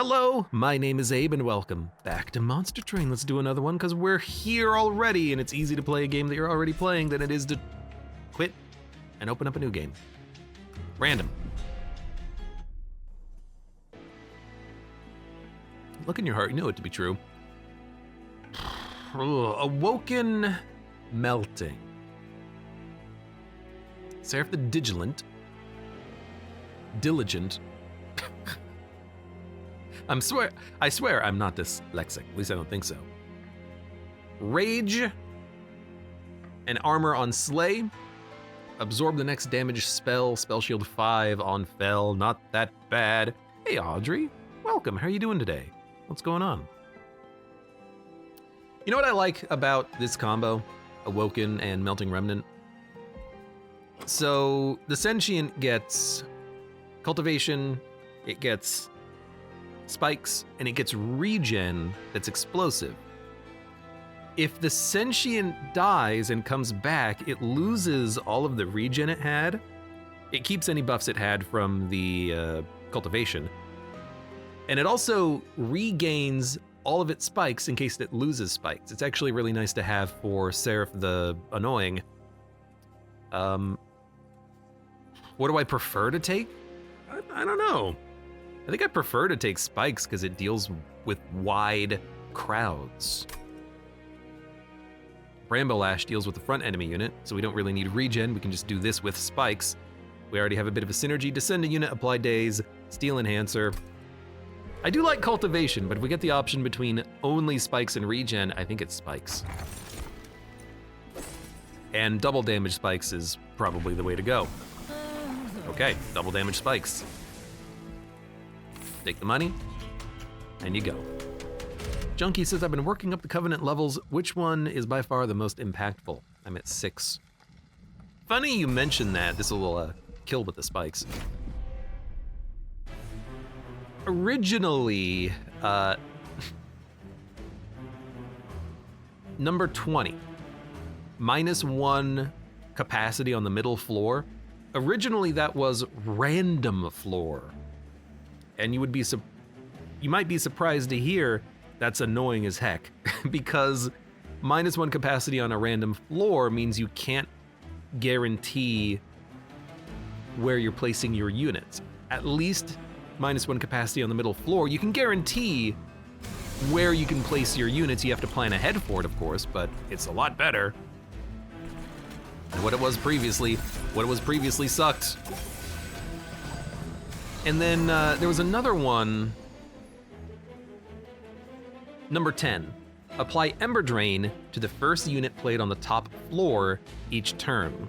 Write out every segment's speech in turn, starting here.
Hello, my name is Abe and welcome back to Monster Train. Let's do another one because we're here already and it's easy to play a game that you're already playing than it is to quit and open up a new game. Random. Look in your heart, you know it to be true. Awoken melting. Seraph the Diligent. I swear I'm not dyslexic, at least I don't think so. Rage and armor on Slay. Absorb the next damage spell shield 5 on Fell, not that bad. Hey Audrey, welcome, how are you doing today? What's going on? You know what I like about this combo, Awoken and Melting Remnant? So the Sentient gets Cultivation, it gets spikes, and it gets regen that's explosive. If the Sentient dies and comes back, it loses all of the regen it had. It keeps any buffs it had from the cultivation. And it also regains all of its spikes in case it loses spikes. It's actually really nice to have for Seraph the Annoying. What do I prefer to take? I don't know. I think I prefer to take spikes because it deals with wide crowds. Bramble Lash deals with the front enemy unit, so we don't really need regen. We can just do this with spikes. We already have a bit of a synergy. Descend a unit, apply daze, Steel Enhancer. I do like Cultivation, but if we get the option between only spikes and regen, I think it's spikes. And double damage spikes is probably the way to go. Okay, double damage spikes. Take the money, and you go. Junkie says, I've been working up the Covenant levels. Which one is by far the most impactful? I'm at 6. Funny you mentioned that. This will kill with the spikes. Originally, number 20, -1 capacity on the middle floor. Originally, that was random floor. And you might be surprised to hear that's annoying as heck because -1 capacity on a random floor means you can't guarantee where you're placing your units. At least -1 capacity on the middle floor, you can guarantee where you can place your units. You have to plan ahead for it, of course, but it's a lot better than what it was previously. What it was previously sucked. And then there was another one, number 10. Apply Ember Drain to the first unit played on the top floor each turn.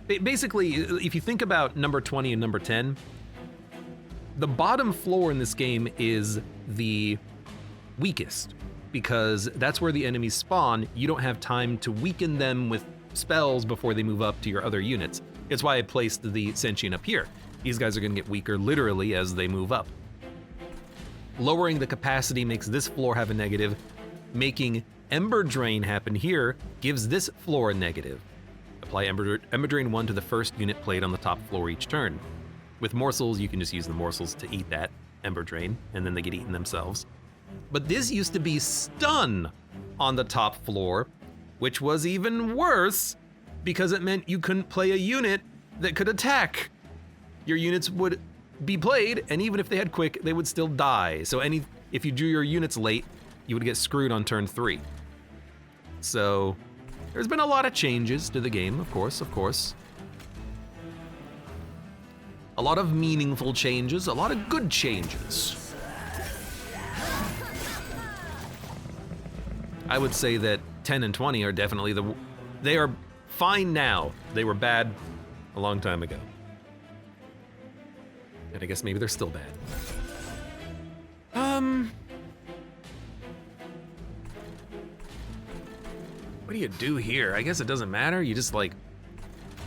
Basically, if you think about number 20 and number 10, the bottom floor in this game is the weakest because that's where the enemies spawn. You don't have time to weaken them with spells before they move up to your other units. It's why I placed the Sentient up here. These guys are gonna get weaker literally as they move up. Lowering the capacity makes this floor have a negative. Making Ember Drain happen here gives this floor a negative. Apply Ember Drain 1 to the first unit played on the top floor each turn. With morsels, you can just use the morsels to eat that Ember Drain, and then they get eaten themselves. But this used to be Stun on the top floor, which was even worse because it meant you couldn't play a unit that could attack. Your units would be played, and even if they had quick, they would still die. So if you drew your units late, you would get screwed on turn 3. So there's been a lot of changes to the game, of course. A lot of meaningful changes, a lot of good changes. I would say that 10 and 20 are definitely they are fine now. They were bad a long time ago. And I guess maybe they're still bad. What do you do here? I guess it doesn't matter. You just like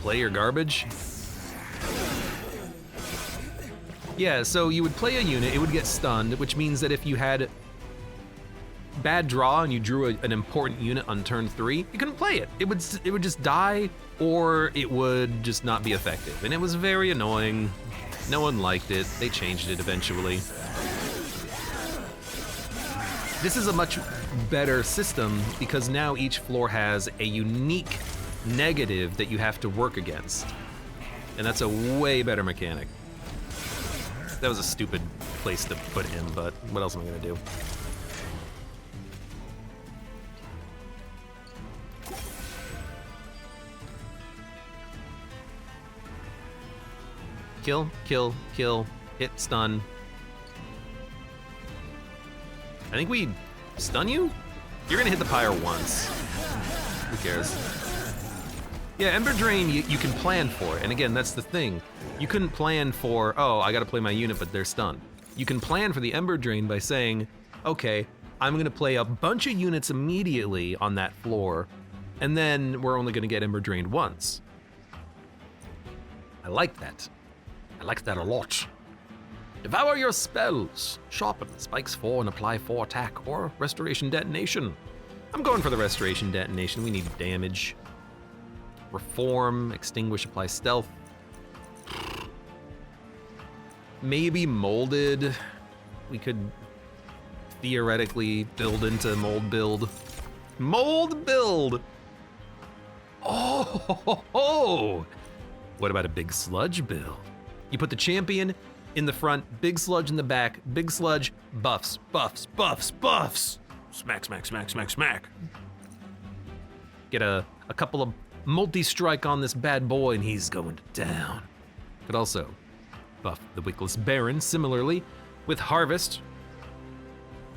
play your garbage. Yeah, so you would play a unit, it would get stunned, which means that if you had bad draw and you drew an important unit on turn 3, you couldn't play it. It would just die, or it would just not be effective. And it was very annoying. No one liked it. They changed it eventually. This is a much better system because now each floor has a unique negative that you have to work against. And that's a way better mechanic. That was a stupid place to put him, but what else am I gonna do? Kill, kill, kill, hit, stun. I think we stun you? You're gonna hit the pyre once. Who cares? Yeah, Ember Drain, you can plan for it. And again, that's the thing. You couldn't plan for, oh, I gotta play my unit, but they're stunned. You can plan for the Ember Drain by saying, okay, I'm gonna play a bunch of units immediately on that floor, and then we're only gonna get Ember Drained once. I like that. I like that a lot. Devour your spells. Sharpen, spikes 4 and apply 4 attack, or Restoration Detonation. I'm going for the Restoration Detonation. We need damage. Reform, extinguish, apply stealth. Maybe molded. We could theoretically build into mold build. Mold build! Oh! What about a big sludge build? You put the champion in the front, big sludge in the back, big sludge, buffs, buffs, buffs, buffs. Smack, smack, smack, smack, smack. Get a couple of multi-strike on this bad boy and he's going to town. Could also buff the Wickless Baron similarly. With Harvest,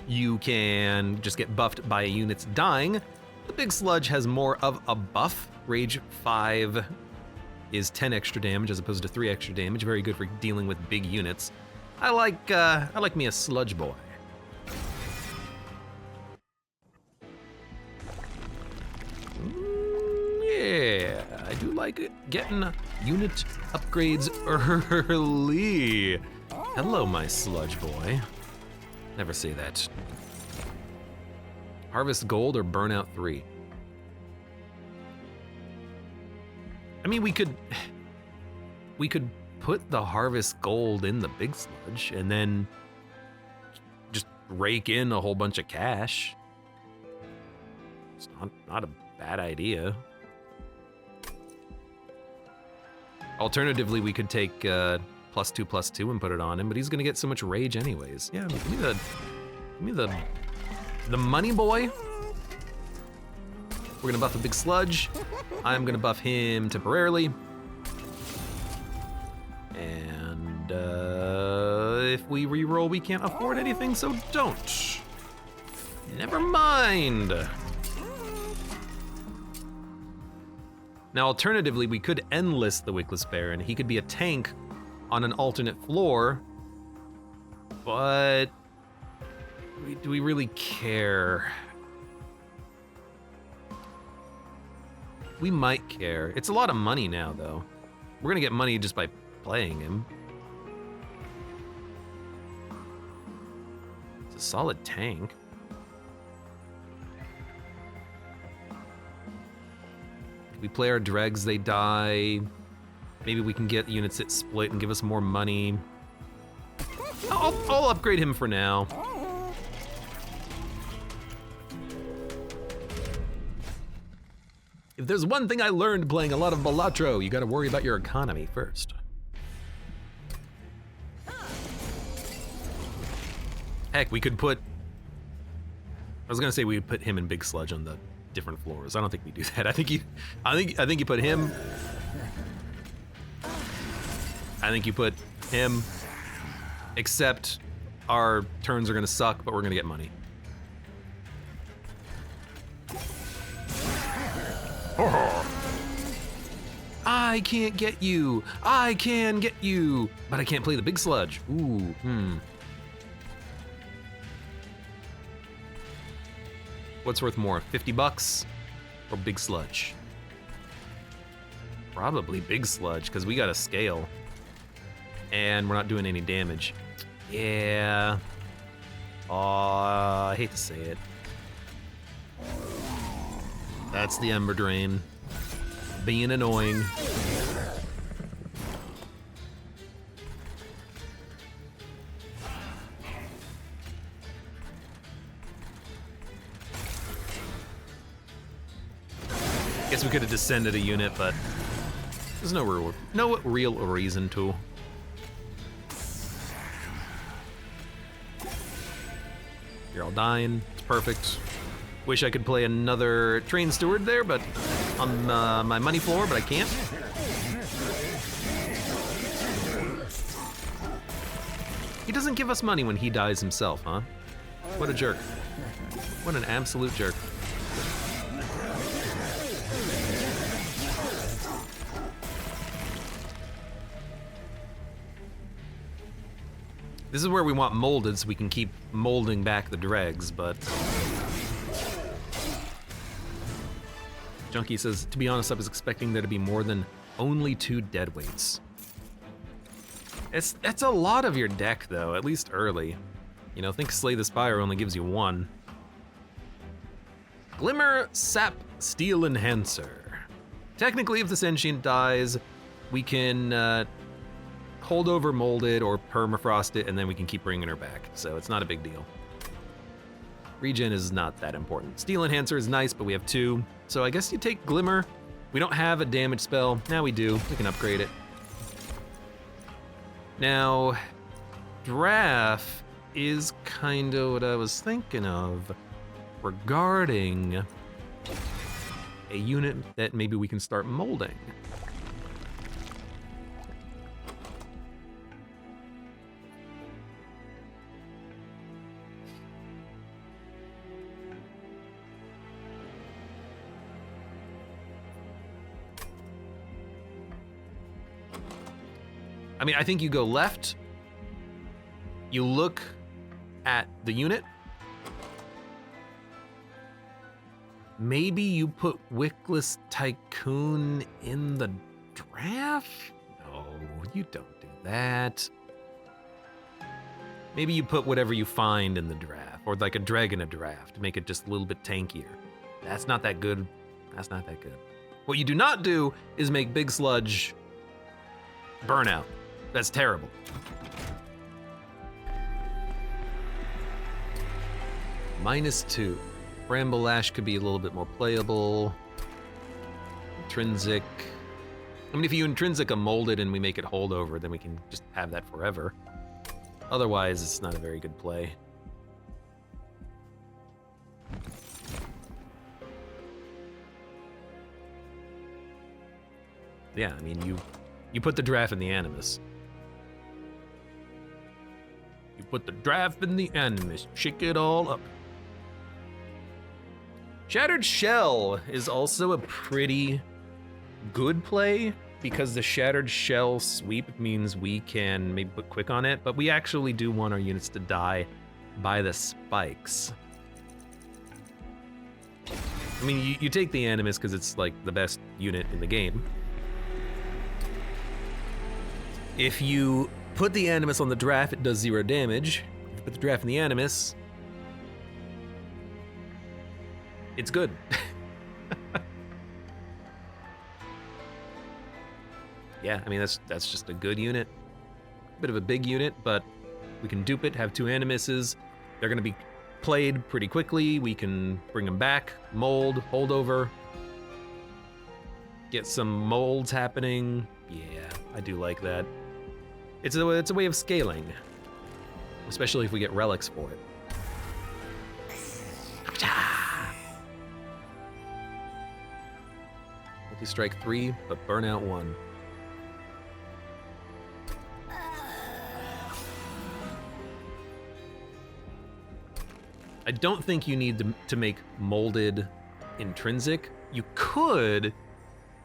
you can just get buffed by units dying. The big sludge has more of a buff. Rage 5 is 10 extra damage as opposed to 3 extra damage. Very good for dealing with big units. I like me a sludge boy. Yeah, I do like it. Getting unit upgrades early. Hello, my sludge boy. Never say that. Harvest gold or burnout 3. I mean, we could put the harvest gold in the big sludge and then just rake in a whole bunch of cash. It's not a bad idea. Alternatively, we could take +2/+2 and put it on him, but he's gonna get so much rage anyways. Yeah, give me the money boy. We're gonna buff the big sludge. I'm gonna buff him temporarily. And if we reroll, we can't afford anything, so don't. Never mind. Now, alternatively, we could enlist the Wickless Baron. He could be a tank on an alternate floor, but do we really care? We might care. It's a lot of money now, though. We're gonna get money just by playing him. It's a solid tank. If we play our dregs, they die. Maybe we can get units that split and give us more money. I'll upgrade him for now. If there's one thing I learned playing a lot of Balatro, you gotta worry about your economy first. Heck, we could put... I was gonna say we would put him and Big Sludge on the different floors. I don't think we do that. I think you put him... I think you put him, except our turns are gonna suck, but we're gonna get money. I can't get you. I can get you, but I can't play the big sludge. Ooh, What's worth more, 50 bucks or big sludge? Probably big sludge, because we got a scale. And we're not doing any damage. Yeah. I hate to say it. That's the Ember Drain. Being annoying. Guess we could have descended a unit, but there's no real reason to. You're all dying. It's perfect. Wish I could play another train steward there, but on my money floor, but I can't. He doesn't give us money when he dies himself, huh? What a jerk. What an absolute jerk. This is where we want molded so we can keep molding back the dregs, but... Junkie says, to be honest, I was expecting there to be more than only 2 deadweights. That's a lot of your deck, though, at least early. You know, think Slay the Spire only gives you 1. Glimmer, Sap, Steel Enhancer. Technically, if the Sentient dies, we can hold over Molded or Permafrost it, and then we can keep bringing her back, so it's not a big deal. Regen is not that important. Steel Enhancer is nice, but we have 2, so I guess you take Glimmer. We don't have a damage spell. Now we do. We can upgrade it. Now, Draft is kind of what I was thinking of regarding a unit that maybe we can start molding. I mean, I think you go left, you look at the unit, maybe you put Wickless Tycoon in the draft? No, you don't do that. Maybe you put whatever you find in the draft, or like a dreg in a draft, to make it just a little bit tankier. That's not that good. That's not that good. What you do not do is make Big Sludge Burnout. That's terrible. -2. Bramble Lash could be a little bit more playable. Intrinsic. I mean, if you intrinsic a molded and we make it holdover, then we can just have that forever. Otherwise, it's not a very good play. Yeah, I mean, you put the draft in the Animus. You put the draft in the Animus, shake it all up. Shattered Shell is also a pretty good play because the Shattered Shell sweep means we can maybe put quick on it, but we actually do want our units to die by the spikes. I mean, you take the Animus because it's like the best unit in the game. If you put the Animus on the draft, it does 0 damage. If you put the draft in the Animus, it's good. Yeah, I mean, that's just a good unit. Bit of a big unit, but we can dupe it, have 2 Animuses. They're gonna be played pretty quickly. We can bring them back, mold, holdover, get some molds happening. Yeah, I do like that. It's a way of scaling, especially if we get relics for it. Multi-strike 3, but burnout 1. I don't think you need to make molded intrinsic. You could,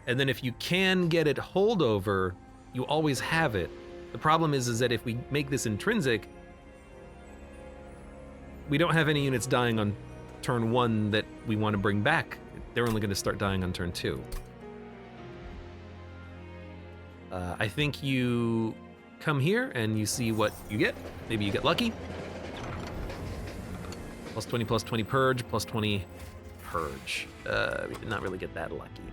and then if you can get it holdover, you always have it. The problem is that if we make this intrinsic, we don't have any units dying on turn 1 that we want to bring back. They're only going to start dying on turn 2. I think you come here and you see what you get. Maybe you get lucky. +20/+20 purge, +20 purge. We did not really get that lucky.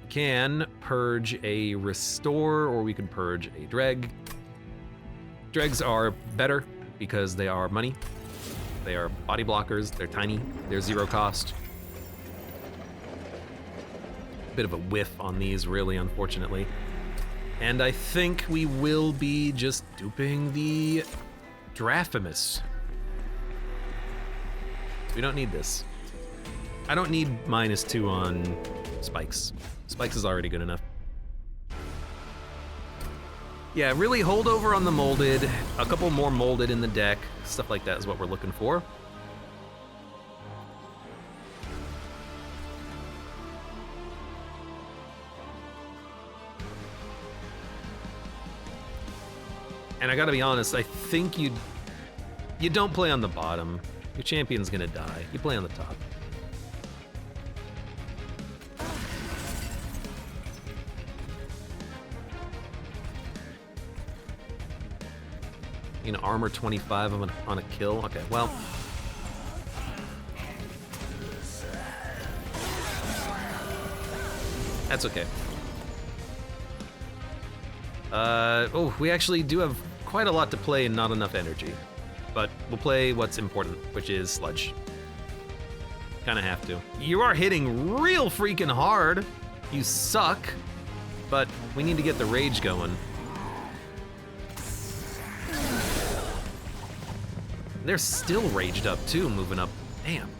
We can purge a restore, or we can purge a dreg. Dregs are better because they are money. They are body blockers, they're tiny, they're 0 cost. Bit of a whiff on these, really, unfortunately. And I think we will be just duping the Draphimus. We don't need this. I don't need -2 on spikes. Spikes is already good enough. Yeah, really hold over on the molded, a couple more molded in the deck, stuff like that is what we're looking for. And I gotta be honest, I think you don't play on the bottom. Your champion's gonna die. You play on the top. You know, armor 25 on a kill. Okay, well. That's okay. Oh, we actually do have quite a lot to play and not enough energy. But we'll play what's important, which is Sludge. Kinda have to. You are hitting real freaking hard. You suck. But we need to get the rage going. They're still raged up too, moving up. Damn.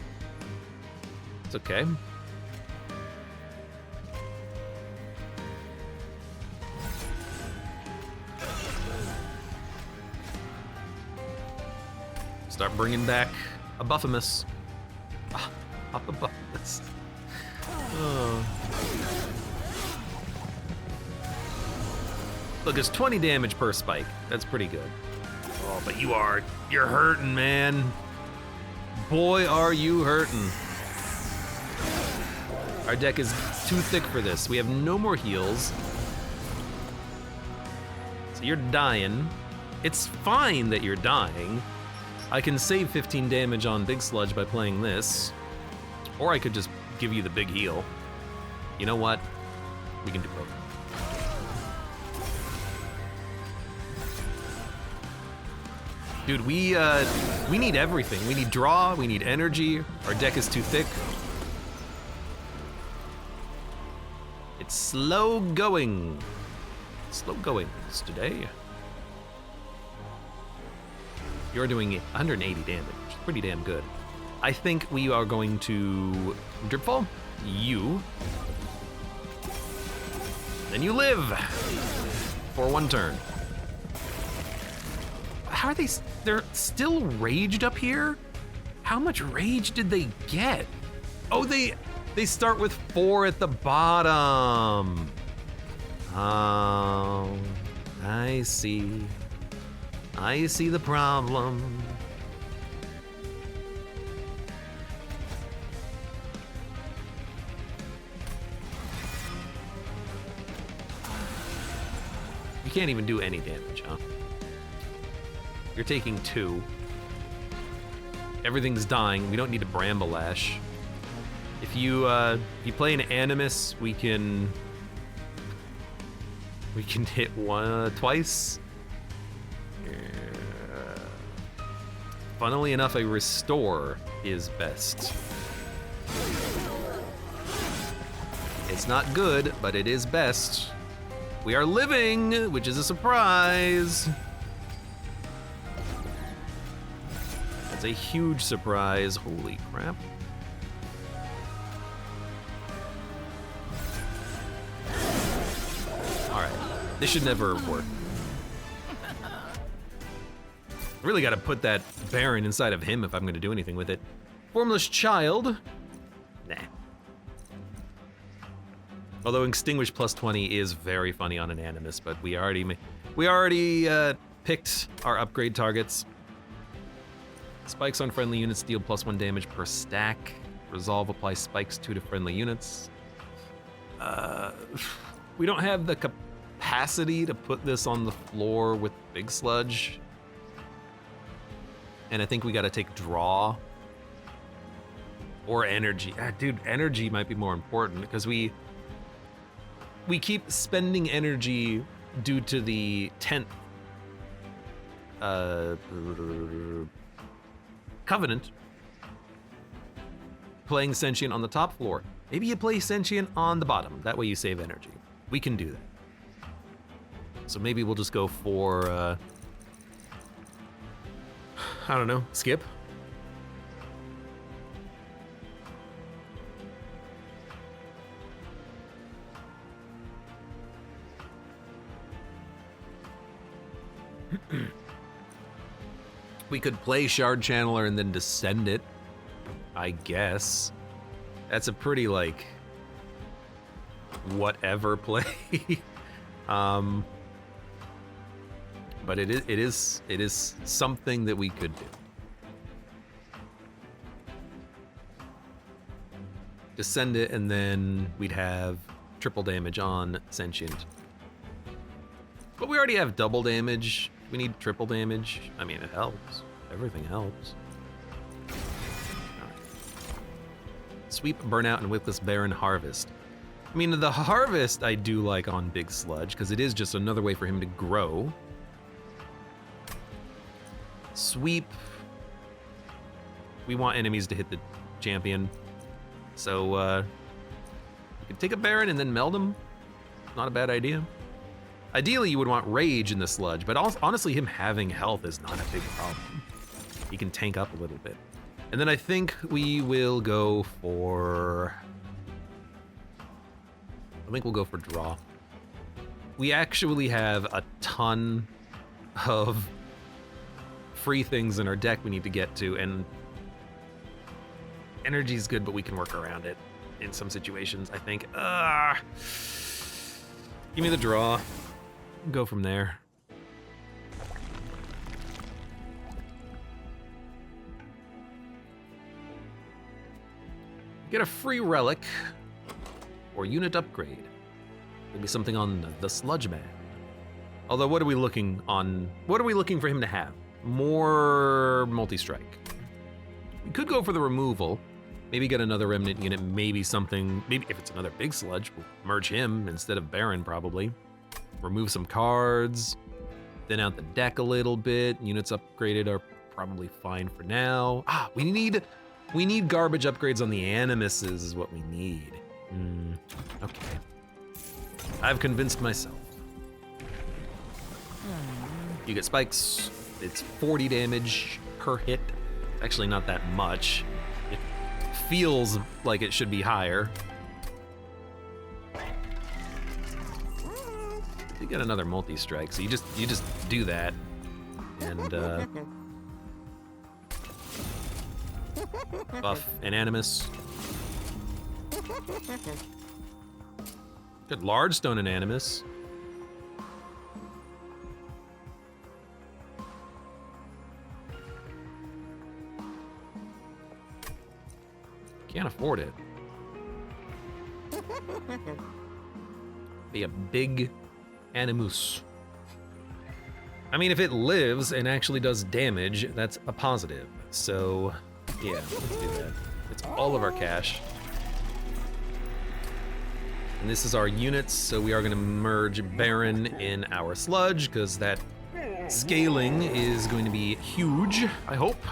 It's okay. Start bringing back a Buffamus. Pop a Buffamus. Oh. Look, it's 20 damage per spike. That's pretty good. Oh, but you're hurting, man. Boy, are you hurting. Our deck is too thick for this. We have no more heals. So you're dying. It's fine that you're dying. I can save 15 damage on Big Sludge by playing this. Or I could just give you the big heal. You know what? We can do both. Dude, we need everything. We need draw, we need energy. Our deck is too thick. It's slow going. Slow goings today. You're doing 180 damage. Pretty damn good. I think we are going to Dripfall. You. Then you live for one turn. How are they're still raged up here? How much rage did they get? Oh, they start with 4 at the bottom. Oh, I see. I see the problem. You can't even do any damage, huh? You're taking 2. Everything's dying. We don't need a Bramble Lash. If you play an Animus, we can hit twice. Funnily enough, a Restore is best. It's not good, but it is best. We are living, which is a surprise. That's a huge surprise. Holy crap. All right, this should never work. Really got to put that Baron inside of him if I'm going to do anything with it. Formless Child. Nah. Although Extinguish plus 20 is very funny on an Animus, but we already picked our upgrade targets. Spikes on friendly units deal +1 damage per stack. Resolve applies spikes 2 to friendly units. We don't have the capacity to put this on the floor with Big Sludge. And I think we gotta take draw. Or energy. Dude, energy might be more important because we keep spending energy due to the 10th Covenant playing Sentient on the top floor. Maybe you play Sentient on the bottom. That way you save energy. We can do that. So maybe we'll just go for, I don't know, skip? We could play Shard Channeler and then descend it, I guess. That's a pretty, like, whatever play. But it is something that we could do. Descend it, and then we'd have triple damage on Sentient. But we already have double damage. We need triple damage. I mean, it helps. Everything helps. All right. Sweep, Burnout, and Wickless Baron Harvest. I mean, the Harvest I do like on Big Sludge, because it is just another way for him to grow. Sweep. We want enemies to hit the champion. So, we could take a Baron and then meld him. Not a bad idea. Ideally, you would want Rage in the Sludge, but honestly, him having health is not a big problem. He can tank up a little bit. And then I think we will go for... I think we'll go for Draw. We actually have a ton of free things in our deck we need to get to, and energy's good, but we can work around it in some situations, I think. Give me the Draw. Go from there. Get a free relic or unit upgrade. Maybe something on the Sludge Man. Although, what are we looking for him to have? More multi-strike. We could go for the removal. Maybe get another remnant unit. Maybe something. Maybe if it's another big Sludge, we'll merge him instead of Baron probably. Remove some cards, thin out the deck a little bit. Units upgraded are probably fine for now. We need garbage upgrades on the Animuses is what we need. Okay. I've convinced myself. You get spikes. It's 40 damage per hit. It's actually not that much. It feels like it should be higher. You get another multi-strike, so you just do that, and buff an Animus. Good large stone and Animus. Can't afford it. Be a big Animus. I mean, if it lives and actually does damage, that's a positive. So, yeah, let's do that. It's all of our cash. And this is our units, so we are going to merge Baron in our Sludge, because that scaling is going to be huge, I hope.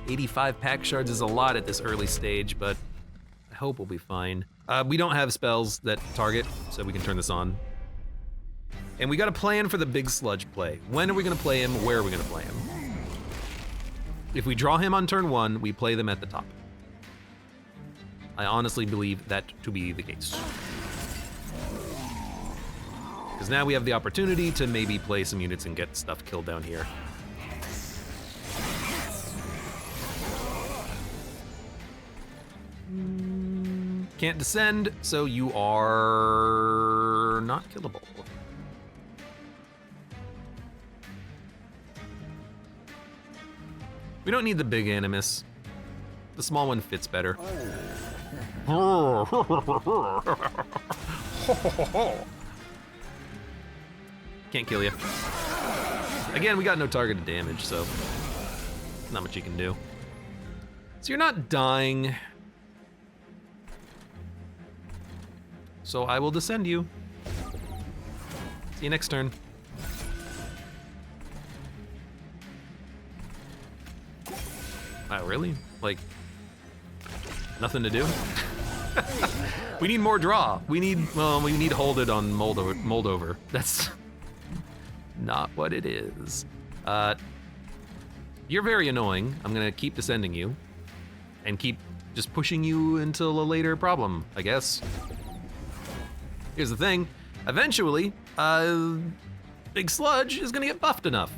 85 pack shards is a lot at this early stage, but I hope we'll be fine. We don't have spells that target, so we can turn this on. And we got a plan for the big Sludge play. When are we gonna play him? Where are we gonna play him? If we draw him on turn 1, we play them at the top. I honestly believe that to be the case. Because now we have the opportunity to maybe play some units and get stuff killed down here. Can't descend, so you are not killable. We don't need the big Animus. The small one fits better. Can't kill you. Again, we got no targeted damage, so not much you can do. So you're not dying. So I will descend you. See you next turn. Wow, really? Like, Nothing to do? We need more draw. We need hold it on Moldover. That's not what it is. You're very annoying. I'm gonna keep descending you and keep just pushing you until a later problem, I guess. Here's the thing. Eventually, Big Sludge is gonna get buffed enough.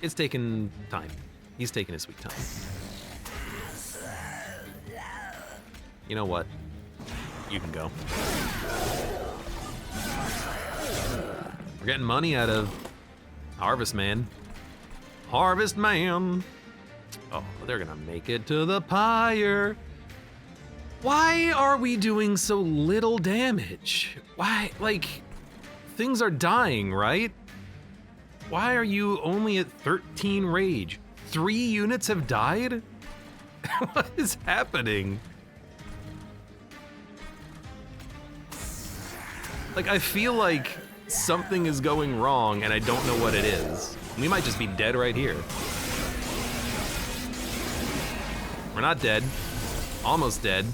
It's taken time. He's taking his sweet time. You know what? You can go. We're getting money out of Harvest Man. Harvest Man. Oh, they're gonna make it to the pyre. Why are we doing so little damage? Why, like, things are dying, right? Why are you only at 13 rage? 3 units have died? What is happening? Like, I feel like something is going wrong and I don't know what it is. We might just be dead right here. We're not dead. Almost dead.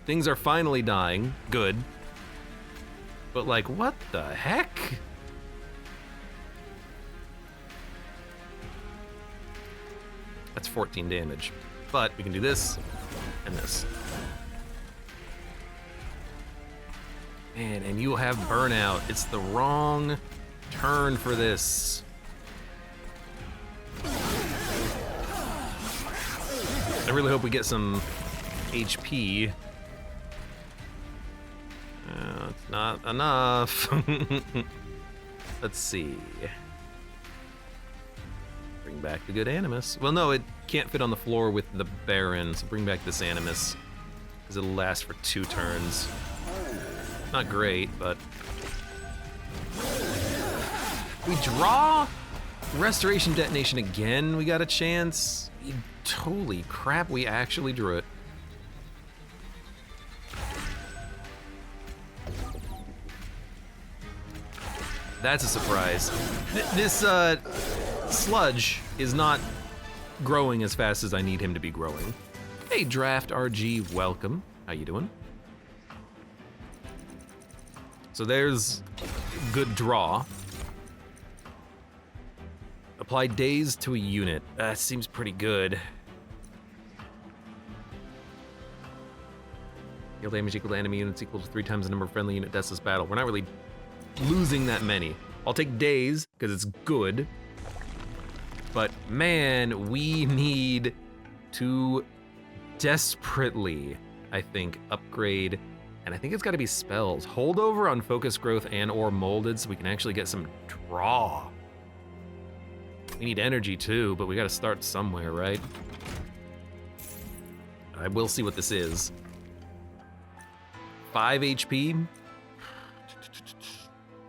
Things are finally dying. Good. But like, what the heck? That's 14 damage. But we can do this and this. Man, and you will have burnout. It's the wrong turn for this. I really hope we get some HP. It's not enough. Let's see. Bring back the good Animus. Well, no, it can't fit on the floor with the Baron, so bring back this Animus, because it'll last for 2 turns. Not great, but... We draw? Restoration Detonation again, we got a chance? Holy crap, we actually drew it. That's a surprise. This Sludge is not growing as fast as I need him to be growing. Hey, Draft RG, welcome. How you doing? So there's good draw. Apply daze to a unit. That seems pretty good. Heal damage equal to enemy units equal to 3 times the number of friendly unit deaths this battle. We're not really losing that many. I'll take daze, because it's good. But man, we need to desperately, I think, upgrade. And I think it's gotta be spells. Holdover on focus growth and or molded so we can actually get some draw. We need energy too, but we gotta start somewhere, right? I will see what this is. 5 HP.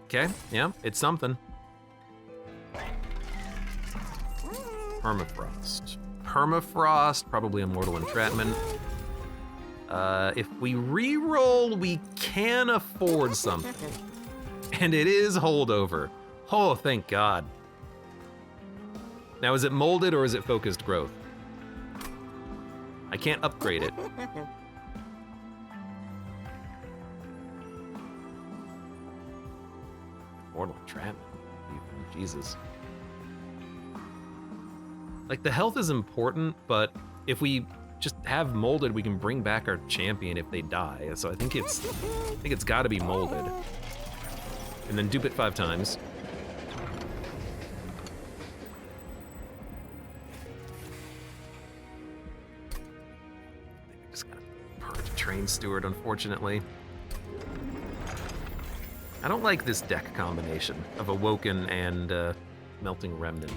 Okay, yeah, it's something. Permafrost. Permafrost, probably Immortal Entrapment. If we re-roll, we can afford something. And it is Holdover. Oh, thank God. Now, is it molded or is it focused growth? I can't upgrade it. Mortal Entrapment. Jesus. Like, the health is important, but if we just have molded, we can bring back our champion if they die. So I think it's got to be molded. And then dupe it 5 times. Just gotta purge Train Steward, unfortunately. I don't like this deck combination of Awoken and Melting Remnant.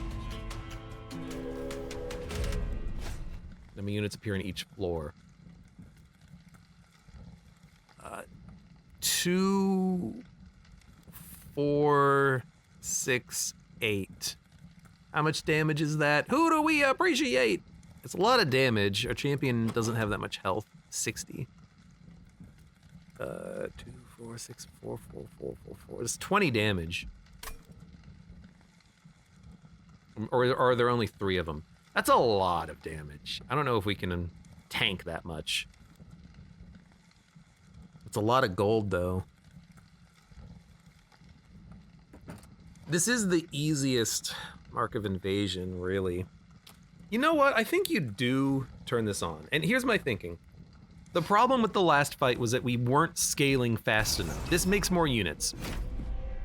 Enemy units appear in each floor. 2, 4, 6, 8. How much damage is that? Who do we appreciate? It's a lot of damage. Our champion doesn't have that much health. 60. 2, 4, 6, 4, 4, 4, 4, 4. It's 20 damage. Or are there only 3 of them? That's a lot of damage. I don't know if we can tank that much. It's a lot of gold, though. This is the easiest Mark of Invasion, really. You know what? I think you do turn this on. And here's my thinking. The problem with the last fight was that we weren't scaling fast enough. This makes more units.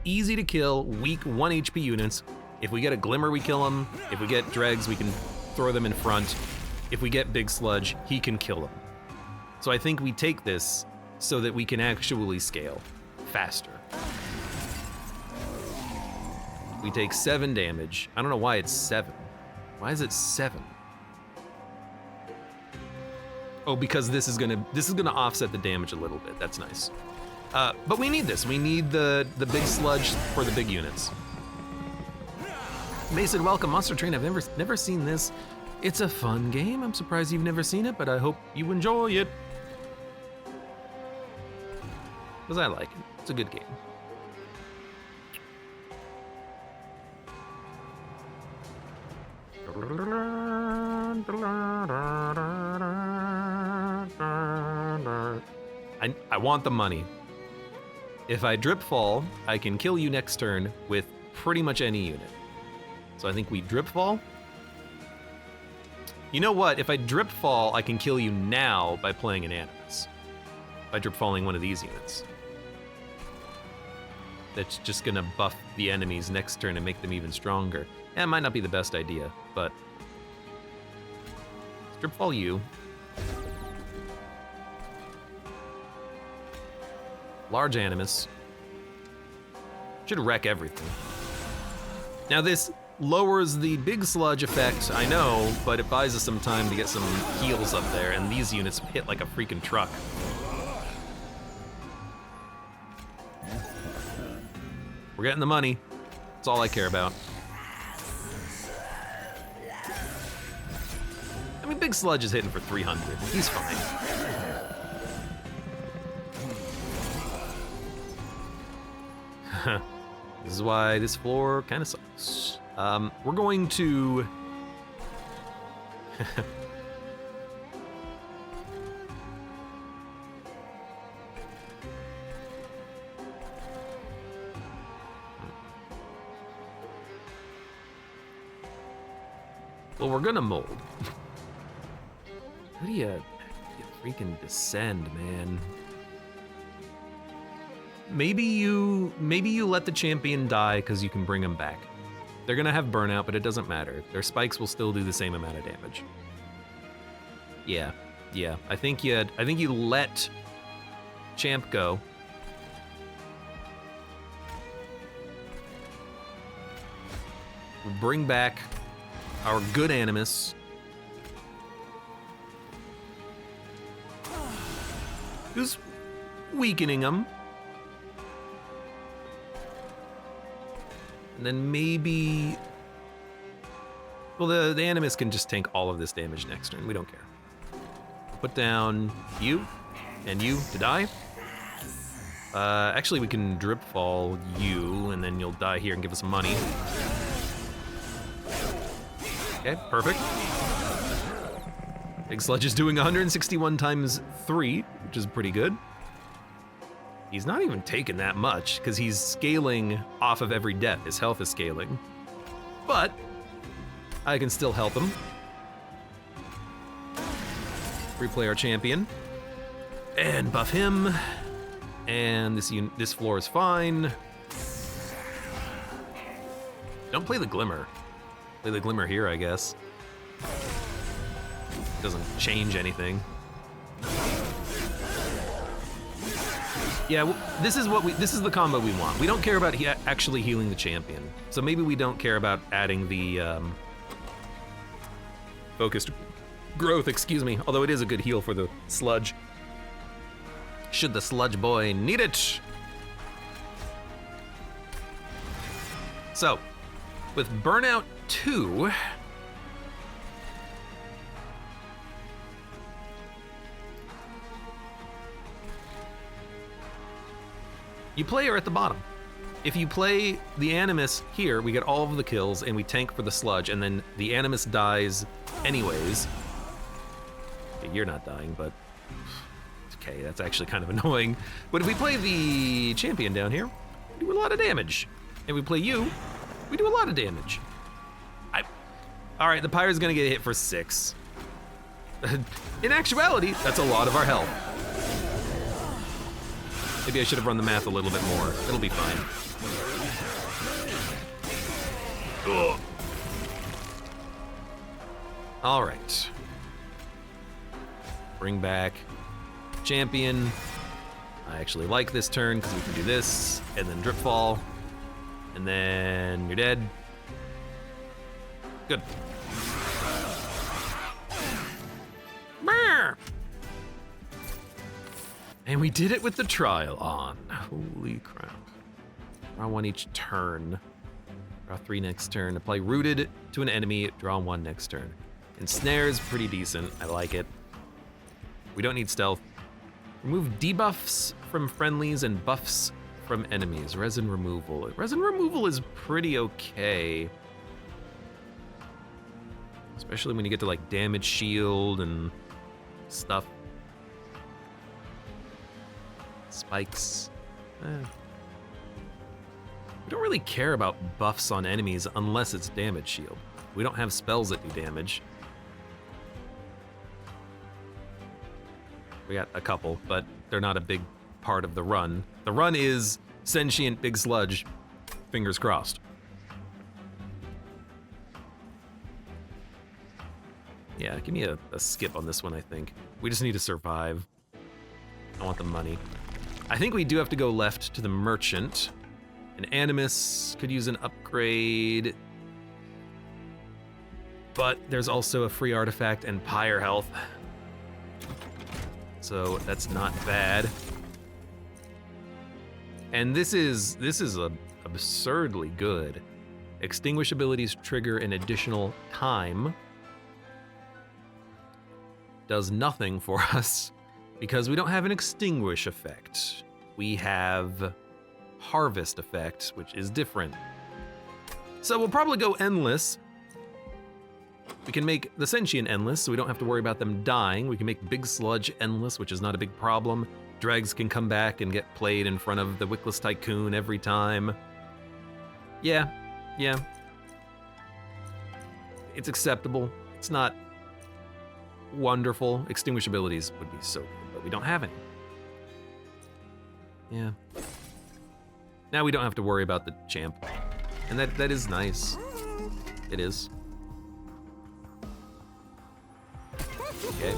Easy to kill, weak 1 HP units. If we get a Glimmer, we kill them. If we get Dregs, we can throw them in front. If we get Big Sludge, he can kill them. So I think we take this so that we can actually scale faster. We take 7 damage. I don't know why it's 7. Why is it 7? Oh, because this is gonna offset the damage a little bit. That's nice. But we need this. We need the big sludge for the big units. Mason, welcome. Monster Train. I've never seen this. It's a fun game. I'm surprised you've never seen it, but I hope you enjoy it. Because I like it. It's a good game. I want the money. If I drip fall, I can kill you next turn with pretty much any unit. So I think we drip fall. You know what? If I drip fall, I can kill you now by playing an Animus. By drip falling one of these units. That's just gonna buff the enemies next turn and make them even stronger. Yeah, it might not be the best idea, but drip fall you. Large Animus. Should wreck everything. Now this lowers the big sludge effect, I know, but it buys us some time to get some heals up there, and these units hit like a freaking truck. We're getting the money. That's all I care about. I mean, Big Sludge is hitting for 300. He's fine. This is why this floor kind of sucks. We're going to... Well, we're gonna mold. How do you freaking descend, man? Maybe you let the champion die because you can bring him back. They're gonna have burnout, but it doesn't matter. Their spikes will still do the same amount of damage. Yeah. I think you let champ go. We'll bring back our good Animus. Who's weakening him. And then maybe... Well, the Animus can just tank all of this damage next turn. We don't care. Put down you and you to die. Actually, we can drip fall you, and then you'll die here and give us money. Okay, perfect. Big Sludge is doing 161 times 3, which is pretty good. He's not even taking that much, because he's scaling off of every death. His health is scaling. But I can still help him. Replay our champion. And buff him. And this floor is fine. Don't play the Glimmer. Play the Glimmer here, I guess. Doesn't change anything. Yeah, this is the combo we want. We don't care about actually healing the champion. So maybe we don't care about adding the focused growth, excuse me. Although it is a good heal for the sludge. Should the sludge boy need it. So, with Burnout 2, you play her at the bottom. If you play the Animus here, we get all of the kills and we tank for the sludge, and then the Animus dies anyways. Okay, you're not dying, but okay, that's actually kind of annoying. But if we play the champion down here, we do a lot of damage. And we play you, we do a lot of damage. All right, the pyre's gonna get hit for 6. In actuality, that's a lot of our health. Maybe I should have run the math a little bit more. It'll be fine. Ugh. All right. Bring back champion. I actually like this turn because we can do this, and then drip fall, and then you're dead. Good. And we did it with the trial on. Holy crap. Draw 1 each turn. Draw 3 next turn. Apply rooted to an enemy, draw 1 next turn. Ensnare's pretty decent, I like it. We don't need stealth. Remove debuffs from friendlies and buffs from enemies. Resin removal. Resin removal is pretty okay. Especially when you get to like damage shield and stuff. Spikes. We don't really care about buffs on enemies unless it's damage shield. We don't have spells that do damage. We got a couple, but they're not a big part of the run. The run is sentient big sludge, fingers crossed. Yeah, give me a skip on this one, I think. We just need to survive. I want the money. I think we do have to go left to the merchant. An Animus could use an upgrade. But there's also a free artifact and pyre health. So that's not bad. And this is absurdly good. Extinguish abilities trigger an additional time. Does nothing for us because we don't have an extinguish effect. We have harvest effect, which is different. So we'll probably go endless. We can make the sentient endless, so we don't have to worry about them dying. We can make big sludge endless, which is not a big problem. Dregs can come back and get played in front of the Wickless Tycoon every time. Yeah. It's acceptable. It's not wonderful. Extinguish abilities would be so good, but we don't have any. Yeah. Now we don't have to worry about the champ. And that is nice. It is. Okay.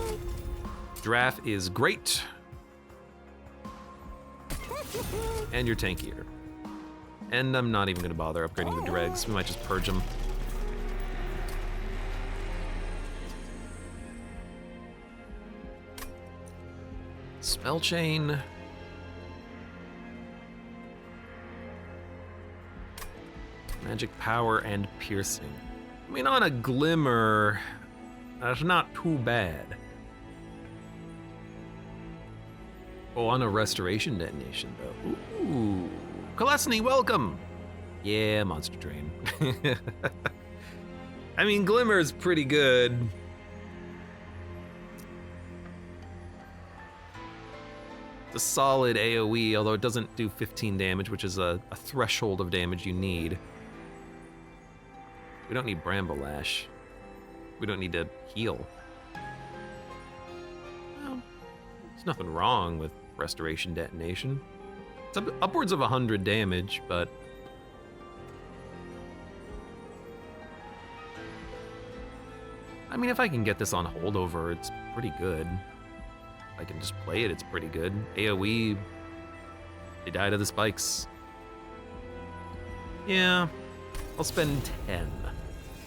Giraffe is great. And you're tankier. And I'm not even gonna bother upgrading the dregs. We might just purge them. Spell chain. Magic power and piercing. I mean, on a glimmer, that's not too bad. Oh, on a restoration detonation, though. Ooh. Kalesny, welcome! Yeah, monster train. I mean, glimmer is pretty good. It's a solid AoE, although it doesn't do 15 damage, which is a threshold of damage you need. We don't need Bramble Lash. We don't need to heal. Well, there's nothing wrong with Restoration Detonation. It's upwards of 100 damage, but... I mean, if I can get this on holdover, it's pretty good. If I can just play it, it's pretty good. AoE, they die to the spikes. Yeah, I'll spend 10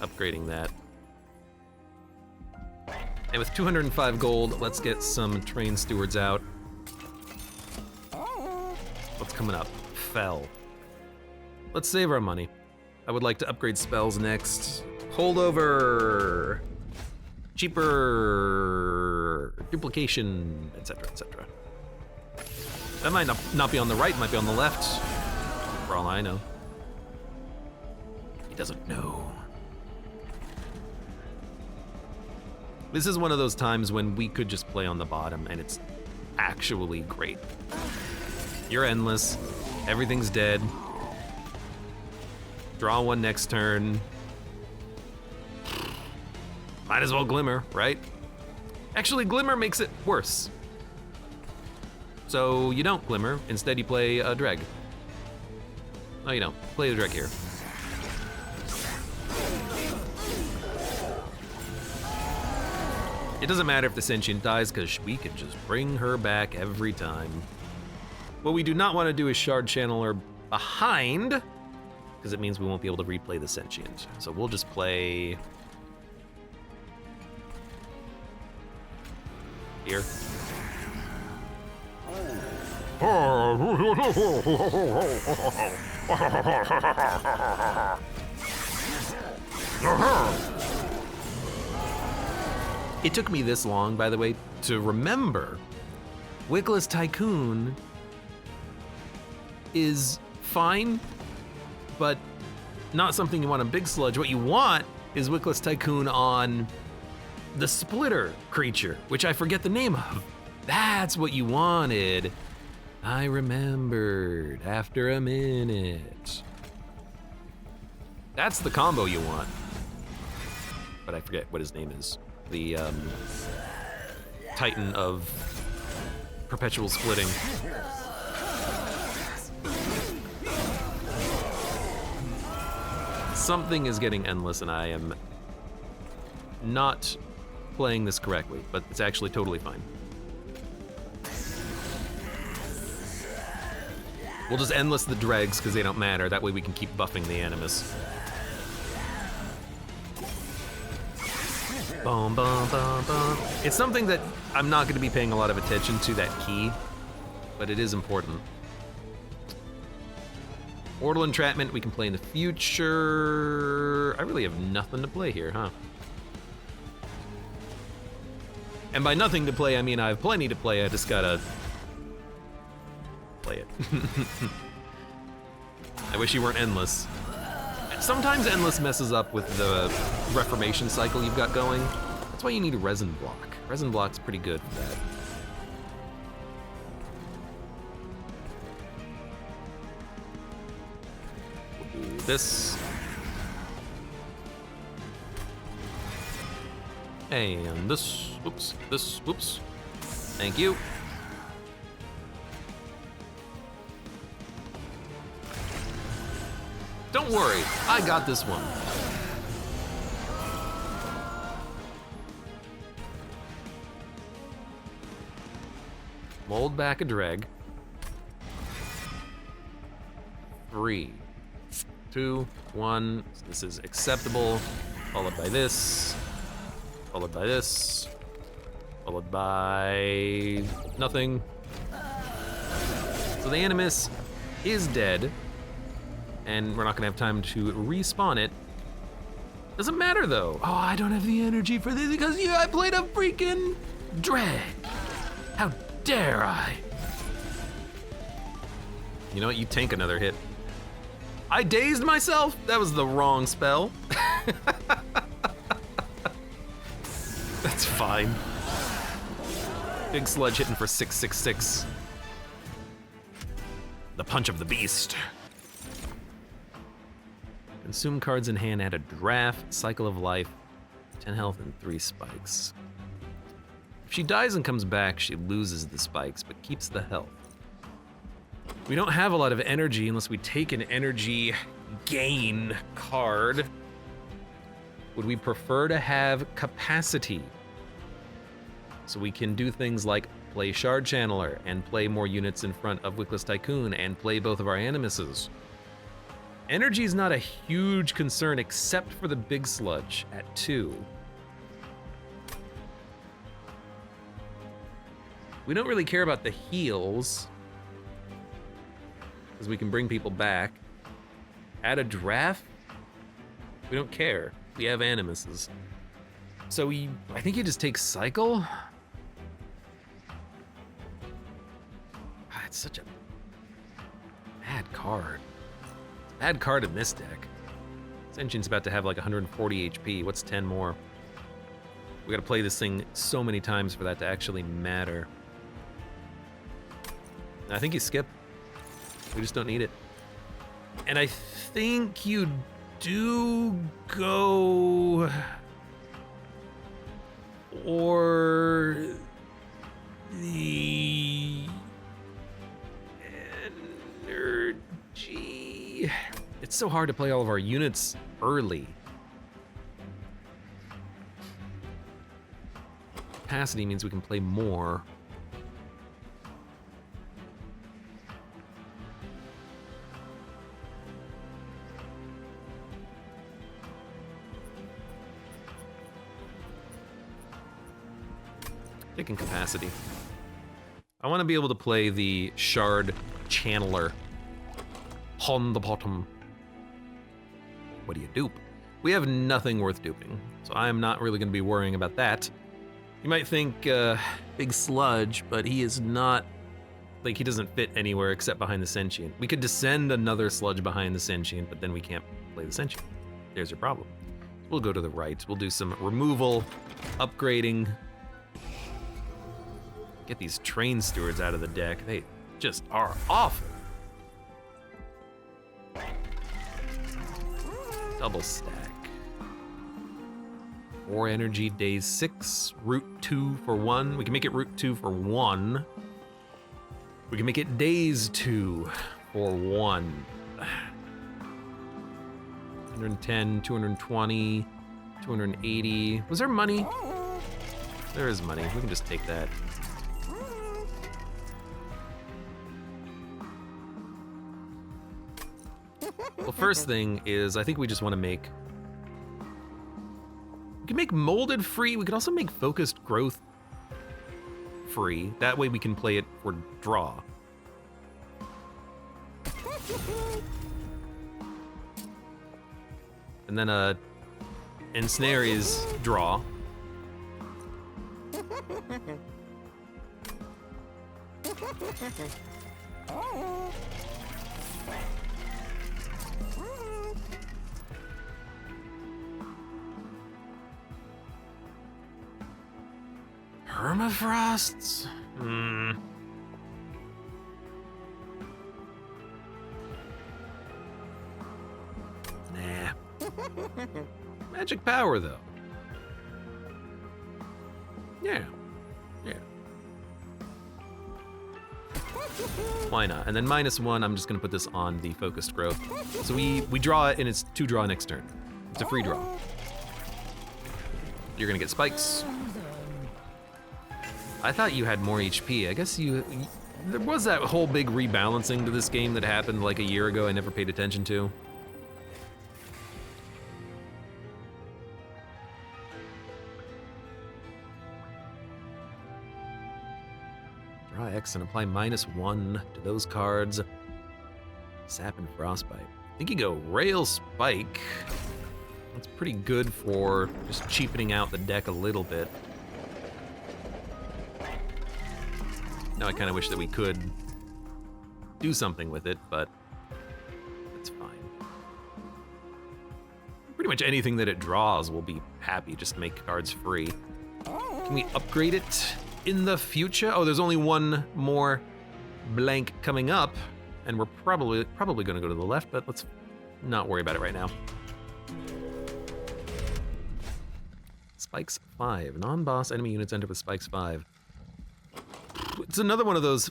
upgrading that. And with 205 gold, let's get some train stewards out. What's coming up? Fell. Let's save our money. I would like to upgrade spells next. Holdover. Cheaper. Duplication, etc., etc. That might not be on the right, might be on the left. For all I know. He doesn't know. This is one of those times when we could just play on the bottom and it's actually great. You're endless. Everything's dead. Draw one next turn. Might as well Glimmer, right? Actually, Glimmer makes it worse. So you don't Glimmer. Instead, you play a Dreg. No, you don't. Play the Dreg here. It doesn't matter if the Sentient dies, because we can just bring her back every time. What we do not want to do is Shard Channeler behind, because it means we won't be able to replay the Sentient. So we'll just play... here. It took me this long, by the way, to remember Wickless Tycoon is fine, but not something you want on Big Sludge. What you want is Wickless Tycoon on the Splitter creature, which I forget the name of. That's what you wanted. I remembered after a minute. That's the combo you want. But I forget what his name is. The Titan of Perpetual Splitting. Something is getting endless and I am not playing this correctly, but it's actually totally fine. We'll just endless the dregs because they don't matter. That way we can keep buffing the Animus. Boom, boom, boom, boom. It's something that I'm not going to be paying a lot of attention to, that key, but it is important. Mortal Entrapment we can play in the future. I really have nothing to play here, huh? And by nothing to play, I mean I have plenty to play, I just gotta play it. I wish you weren't endless. Sometimes endless messes up with the reformation cycle you've got going. That's why you need a resin block. Resin block's pretty good for that. We'll do this. And this, whoops, this, whoops. Thank you. Don't worry, I got this one. Mold back a dreg. 3, 2, 1. This is acceptable. Followed by this. Followed by this. Followed by nothing. So the Animus is dead. And we're not gonna have time to respawn it. Doesn't matter though. Oh, I don't have the energy for this because I played a freaking drag. How dare I? You know what, you tank another hit. I dazed myself? That was the wrong spell. That's fine. Big Sludge hitting for 666. The punch of the beast. Consume cards in hand, add a draft, cycle of life, 10 health and 3 spikes. If she dies and comes back, she loses the spikes, but keeps the health. We don't have a lot of energy unless we take an energy gain card. Would we prefer to have capacity? So we can do things like play Shard Channeler and play more units in front of Wickless Tycoon and play both of our Animuses. Energy is not a huge concern except for the Big Sludge at 2. We don't really care about the heals because we can bring people back. Add a draft? We don't care. We have Animuses. So I think you just take Cycle? It's such a bad card. Bad card in this deck. Sentient's about to have like 140 HP. What's 10 more? We gotta play this thing so many times for that to actually matter. I think you skip. We just don't need it. And I think you do go... Or... the... energy... It's so hard to play all of our units early. Capacity means we can play more. Taking capacity. I want to be able to play the Shard Channeler on the bottom. What do you dupe? We have nothing worth duping, so I'm not really going to be worrying about that. You might think Big Sludge, but he is not, like, he doesn't fit anywhere except behind the Sentient. We could descend another Sludge behind the Sentient, but then we can't play the Sentient. There's your problem. We'll go to the right. We'll do some removal, upgrading. Get these train stewards out of the deck. They just are awful. Double stack. 4 energy, days 6, route 2 for 1. We can make it route 2 for 1. We can make it days 2 for 1. 110, 220, 280. Was there money? There is money. We can just take that. Well, first thing is, I think we just want to make... We can make molded free. We can also make focused growth free. That way we can play it for draw. And then ensnare is draw. Permafrosts? Nah. Magic power, though. Yeah. Why not? And then -1, I'm just gonna put this on the focused growth. So we draw it, and it's 2 draw next turn. It's a free draw. You're gonna get spikes. I thought you had more HP. I guess there was that whole big rebalancing to this game that happened like a year ago I never paid attention to. Draw X and apply -1 to those cards. Sap and Frostbite. I think you go Rail Spike. That's pretty good for just cheapening out the deck a little bit. Now I kind of wish that we could do something with it, but it's fine. Pretty much anything that it draws will be happy just to make cards free. Can we upgrade it in the future? Oh, there's only one more blank coming up, and we're probably going to go to the left, but let's not worry about it right now. Spikes 5. Non-boss enemy units enter with Spikes 5. It's another one of those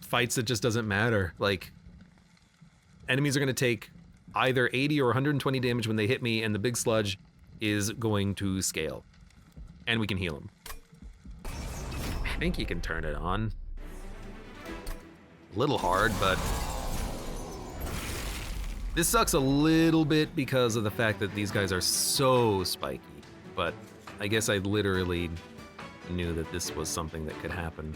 fights that just doesn't matter. Like, enemies are going to take either 80 or 120 damage when they hit me, and the big sludge is going to scale. And we can heal him. I think you can turn it on. A little hard, but... This sucks a little bit because of the fact that these guys are so spiky, but I guess I literally knew that this was something that could happen.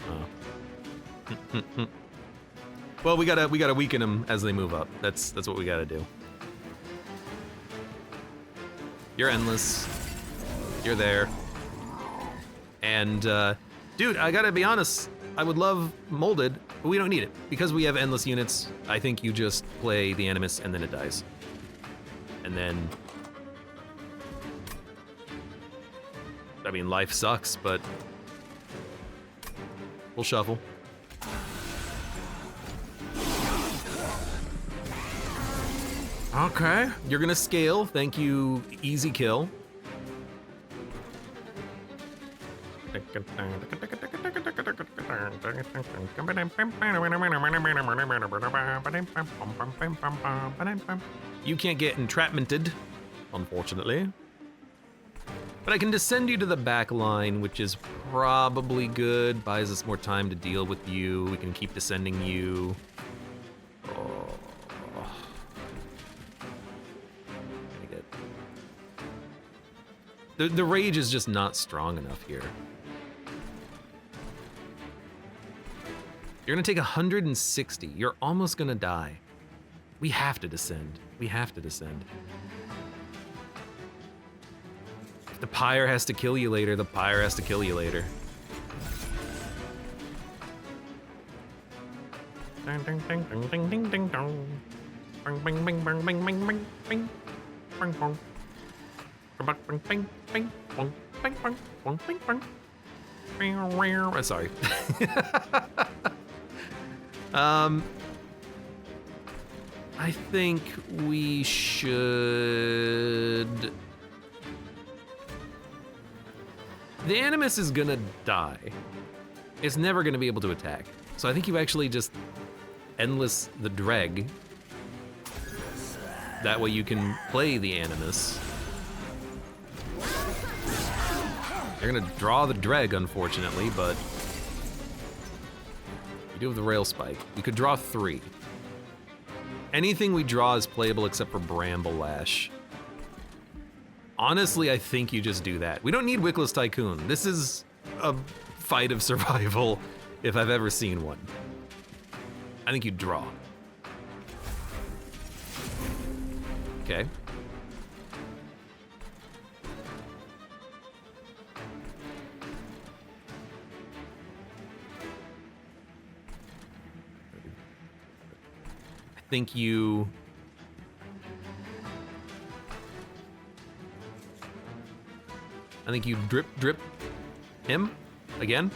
Well, we gotta weaken them as they move up. That's what we gotta do. You're endless. You're there. And dude, I gotta be honest. I would love molded, but we don't need it because we have endless units. I think you just play the Animus and then it dies, and then I mean, life sucks, but we'll shuffle. Okay, you're gonna scale. Thank you, easy kill. You can't get entrapmented, unfortunately. But I can descend you to the back line, which is probably good. Buys us more time to deal with you. We can keep descending you. Oh. Pretty good. The rage is just not strong enough here. You're gonna take 160. You're almost gonna die. We have to descend. We have to descend. If the pyre has to kill you later, the pyre has to kill you later. Sorry. I think we should... The Animus is gonna die. It's never gonna be able to attack. So I think you actually just endless the Dreg. That way you can play the Animus. You're gonna draw the Dreg, unfortunately, but you do have the Rail Spike. You could draw 3. Anything we draw is playable except for Bramble Lash. Honestly, I think you just do that. We don't need Wickless Tycoon. This is a fight of survival if I've ever seen one. I think you draw. Okay. I think you... I think you drip him again.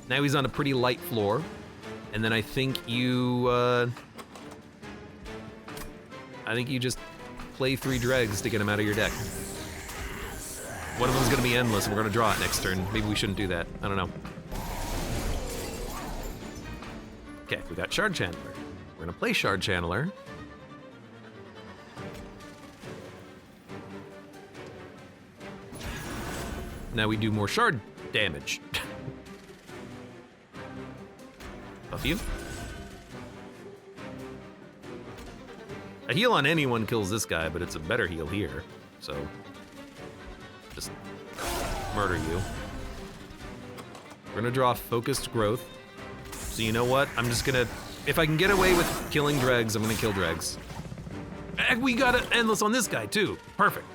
Now he's on a pretty light floor. And then I think you just play 3 dregs to get him out of your deck. One of them's gonna be endless and we're gonna draw it next turn. Maybe we shouldn't do that, I don't know. Okay, we got Shard Channeler. We're gonna play Shard Channeler. Now we do more shard damage. Buff you. A heal on anyone kills this guy, but it's a better heal here. So, just murder you. We're gonna draw Focused Growth. So you know what? I'm just gonna, if I can get away with killing dregs, I'm gonna kill dregs. And we got an endless on this guy too. Perfect.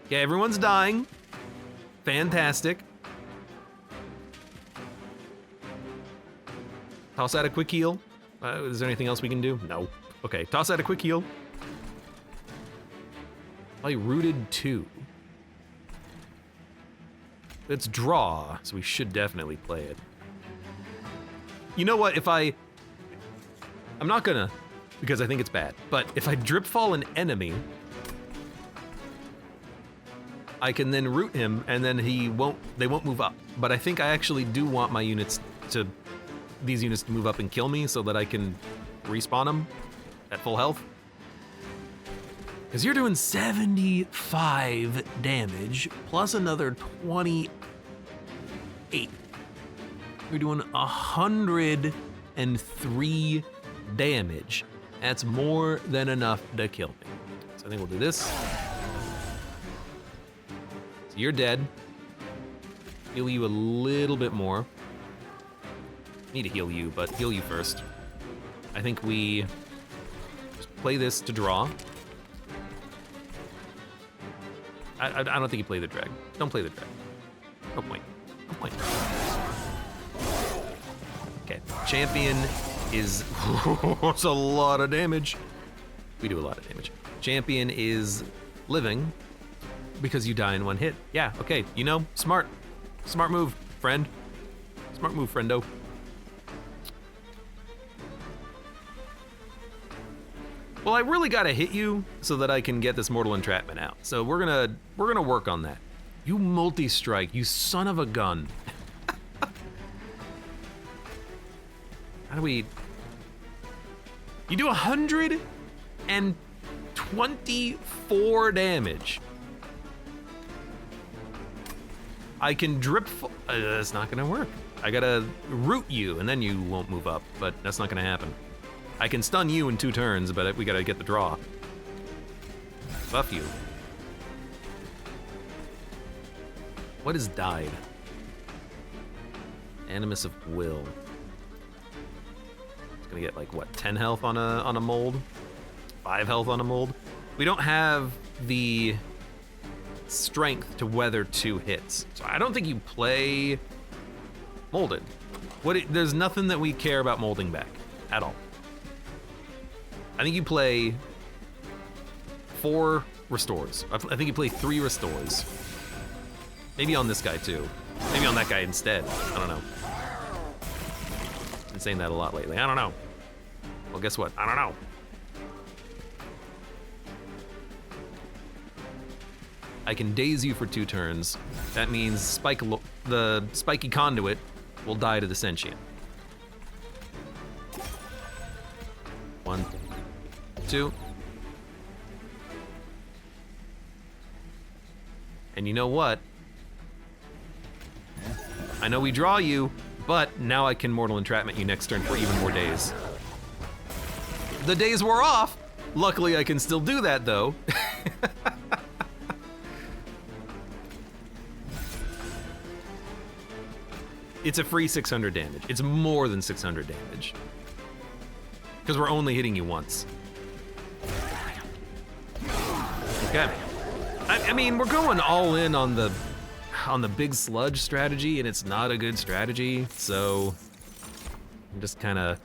Okay, everyone's dying. Fantastic. Toss out a quick heal. Is there anything else we can do? No. Okay, toss out a quick heal. I rooted 2. It's draw, so we should definitely play it. You know what, I'm not gonna, because I think it's bad, but if I drip fall an enemy, I can then root him, and then they won't move up. But I think I actually do want my these units to move up and kill me so that I can respawn them at full health. Because you're doing 75 damage, plus another 28. You're doing 103 damage. That's more than enough to kill me. So I think we'll do this. So you're dead. Heal you a little bit more. Need to heal you, but heal you first. I think we just play this to draw. I don't think you play the drag. Don't play the drag. No point. No point. Okay, champion is it's a lot of damage. We do a lot of damage. Champion is living because you die in one hit. Yeah, okay, you know, smart. Smart move, friend. Smart move, friendo. Well, I really gotta hit you so that I can get this mortal entrapment out. So we're gonna work on that. You multi-strike, you son of a gun. How do we... You do 124 damage. I can drip... That's not gonna work. I gotta root you, and then you won't move up, but that's not gonna happen. I can stun you in 2 turns, but we gotta get the draw. Buff you. What is died? Animus of Will. It's gonna get like what, 10 health on a mold? 5 health on a mold? We don't have the strength to weather 2 hits. So I don't think you play molded. There's nothing that we care about molding back at all. I think you play 4 restores. I think you play 3 restores. Maybe on this guy too. Maybe on that guy instead. I don't know. Been saying that a lot lately. I don't know. Well, guess what? I don't know. I can daze you for 2 turns. That means the spiky conduit will die to the sentient. 1, 2. And you know what? I know we draw you, but now I can mortal entrapment you next turn for even more days. The days wore off. Luckily, I can still do that though. It's a free 600 damage. It's more than 600 damage. Because we're only hitting you once. Okay. I mean, we're going all in on the big sludge strategy, and it's not a good strategy, so I'm just kind of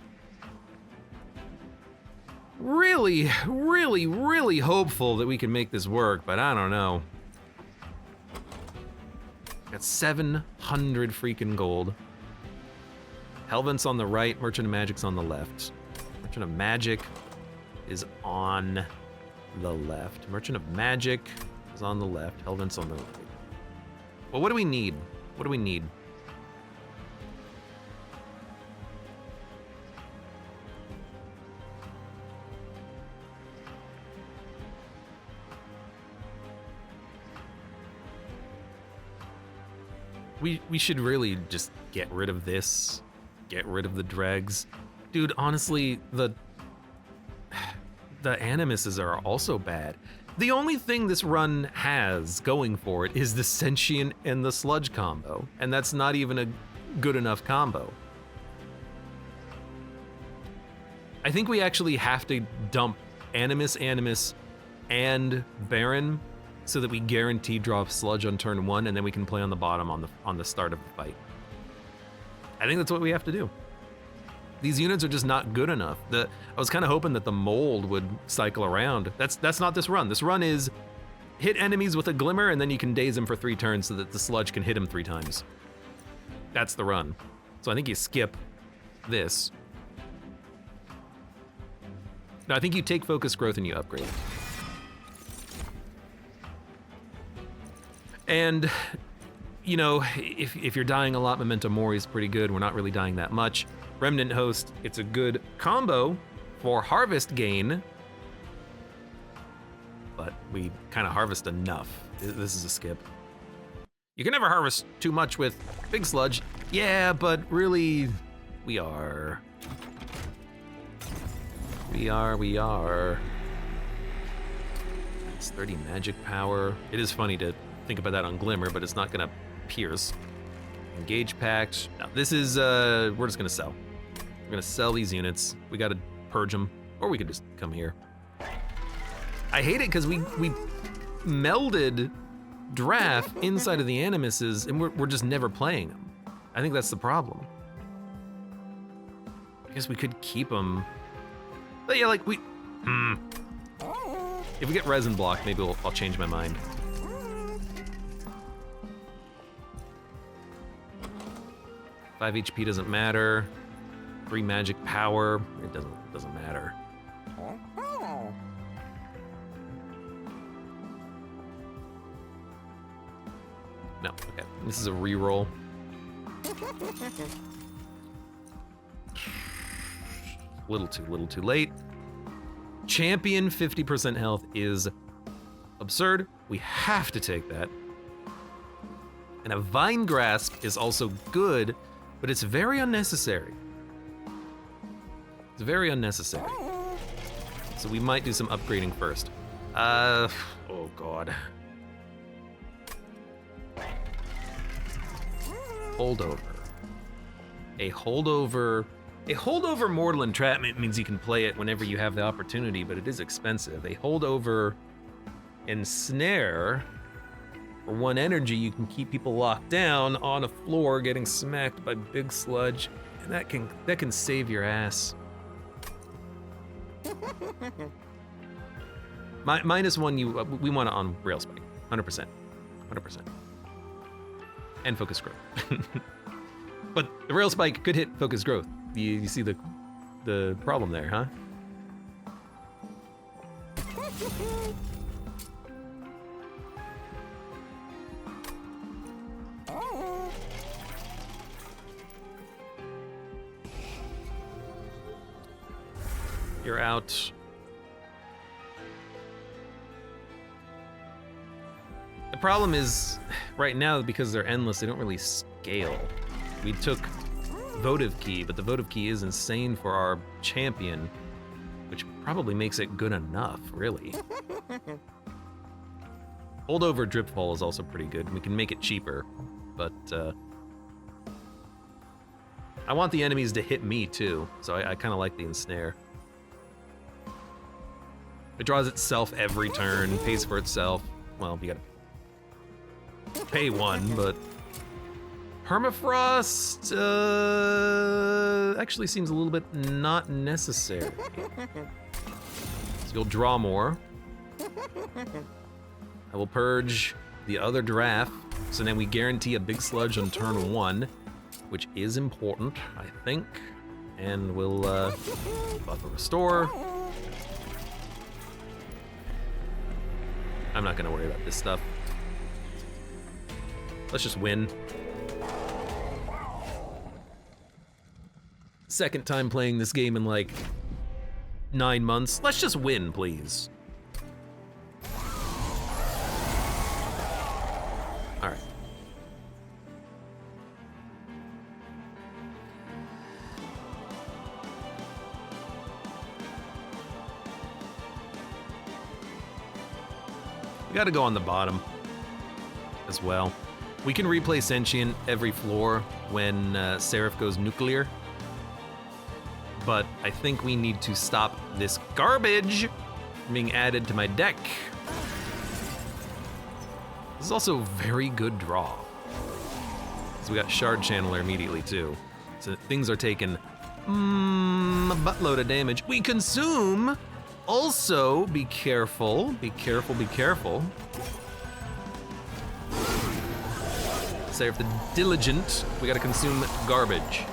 really, really, really hopeful that we can make this work, but I don't know. Got 700 freaking gold. Helvent's on the right, Merchant of Magic's on the left. Merchant of Magic is on the left. Merchant of Magic is on the left. Helvent's on the right. Well, what do we need? What do we need? We should really just get rid of this. Get rid of the dregs. Dude, honestly, the animuses are also bad. The only thing this run has going for it is the sentient and the sludge combo, and that's not even a good enough combo. I think we actually have to dump Animus, and Baron so that we guarantee draw Sludge on turn 1, and then we can play on the bottom on the start of the fight. I think that's what we have to do. These units are just not good enough. I was kind of hoping that the mold would cycle around. That's not this run. This run is hit enemies with a glimmer, and then you can daze them for 3 turns so that the sludge can hit them 3 times. That's the run. So I think you skip this. No, I think you take focus growth and you upgrade. And, you know, if you're dying a lot, Memento Mori is pretty good. We're not really dying that much. Remnant Host, it's a good combo for harvest gain, but we kind of harvest enough. This is a skip. You can never harvest too much with Big Sludge. Yeah, but really, we are. It's 30 magic power. It is funny to think about that on Glimmer, but it's not gonna pierce. Engage pact. Now this is, we're just gonna sell. We're gonna sell these units. We gotta purge them, or we could just come here. I hate it because we melded Draft inside of the Animuses, and we're just never playing them. I think that's the problem. I guess we could keep them. But yeah, like If we get resin block, maybe I'll change my mind. Five HP doesn't matter. 3 magic power. It doesn't matter. No, okay. This is a reroll. Little too late. Champion 50% health is absurd. We have to take that. And a Vine Grasp is also good, but it's very unnecessary. It's very unnecessary. So we might do some upgrading first. Oh god. Holdover. A holdover mortal entrapment means you can play it whenever you have the opportunity, but it is expensive. A holdover ensnare, for 1 energy, you can keep people locked down on a floor getting smacked by big sludge, and that can save your ass. -1, we want it on rail spike, 100%, 100%, and focus growth. But the rail spike could hit focus growth. You see the problem there, huh? You're out. The problem is, right now, because they're endless, they don't really scale. We took Votive Key, but the Votive Key is insane for our champion, which probably makes it good enough, really. Holdover Dripfall is also pretty good. We can make it cheaper, but I want the enemies to hit me too, so I kind of like the ensnare. It draws itself every turn, pays for itself. Well, you gotta pay 1, but Permafrost actually seems a little bit not necessary. So you'll draw more. I will purge the other draft, so then we guarantee a big sludge on turn 1, which is important, I think. And we'll buffer restore. I'm not gonna worry about this stuff. Let's just win. Second time playing this game in like 9 months. Let's just win, please. All right. We gotta go on the bottom as well. We can replay Sentient every floor when Seraph goes nuclear. But I think we need to stop this garbage from being added to my deck. This is also a very good draw. So we got Shard Channeler immediately too. So things are taking a buttload of damage. We consume. Also, be careful, be careful, be careful. Seraph the Diligent, we gotta consume garbage.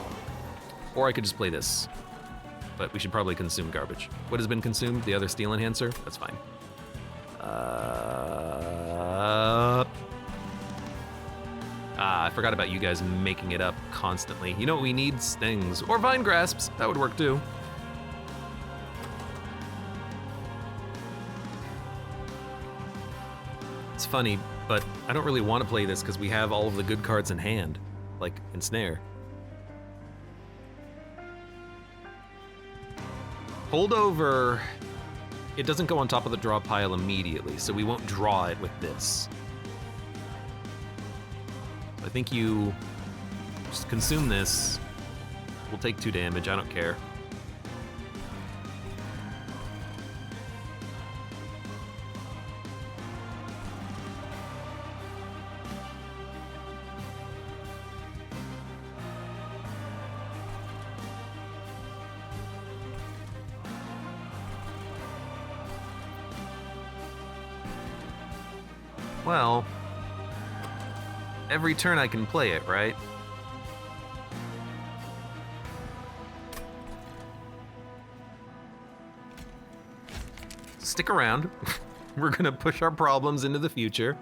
Or I could just play this. But we should probably consume garbage. What has been consumed? The other Steel Enhancer? That's fine. I forgot about you guys making it up constantly. You know what we need? Stings. Or Vine Grasps. That would work too. It's funny, but I don't really want to play this because we have all of the good cards in hand, like Ensnare. Holdover, it doesn't go on top of the draw pile immediately, so we won't draw it with this. I think you just consume this. We'll take 2 damage, I don't care. Well, every turn I can play it, right? Stick around. We're gonna push our problems into the future.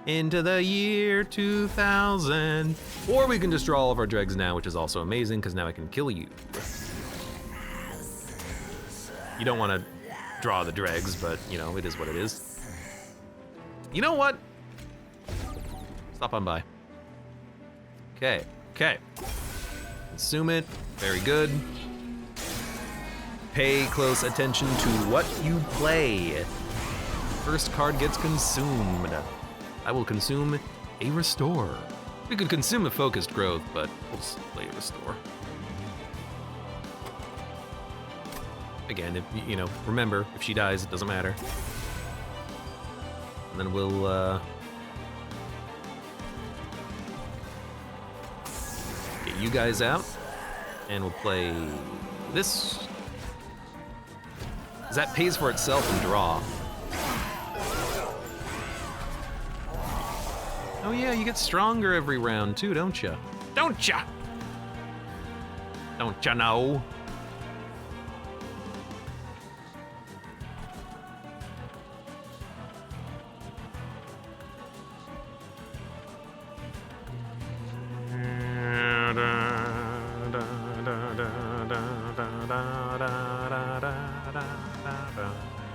Into the year 2000. Or we can just draw all of our dregs now, which is also amazing, because now I can kill you. You don't want to draw the dregs, but, you know, it is what it is. You know what? Stop on by. Okay, okay. Consume it, very good. Pay close attention to what you play. First card gets consumed. I will consume a restore. We could consume a focused growth, but we'll just play a restore. Again, if you know, remember, if she dies, it doesn't matter. And then we'll get you guys out, and we'll play this. 'Cause that pays for itself and draw. Oh yeah, you get stronger every round too, don't ya? Don't ya? Don't ya know?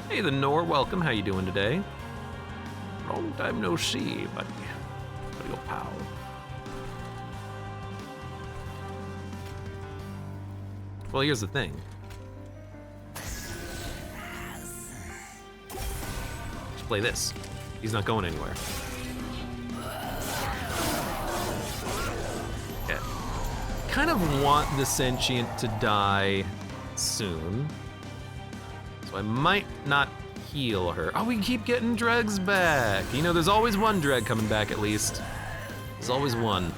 Hey, the Nor, welcome. How you doing today? Long time no see, buddy. Buddy, old pal. Well, here's the thing. Let's play this. He's not going anywhere. Okay. Kind of want the sentient to die soon. So I might not heal her. Oh, we keep getting dregs back. You know, there's always one dreg coming back at least. There's always one.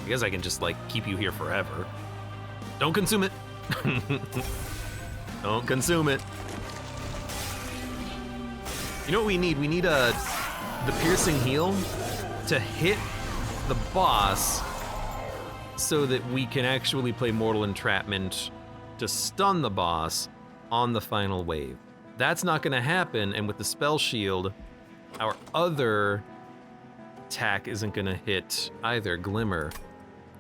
I guess I can just, like, keep you here forever. Don't consume it. Don't consume it. You know what we need? We need the piercing heal to hit the boss so that we can actually play Mortal Entrapment to stun the boss on the final wave. That's not gonna happen, and with the spell shield, our other attack isn't gonna hit either, Glimmer.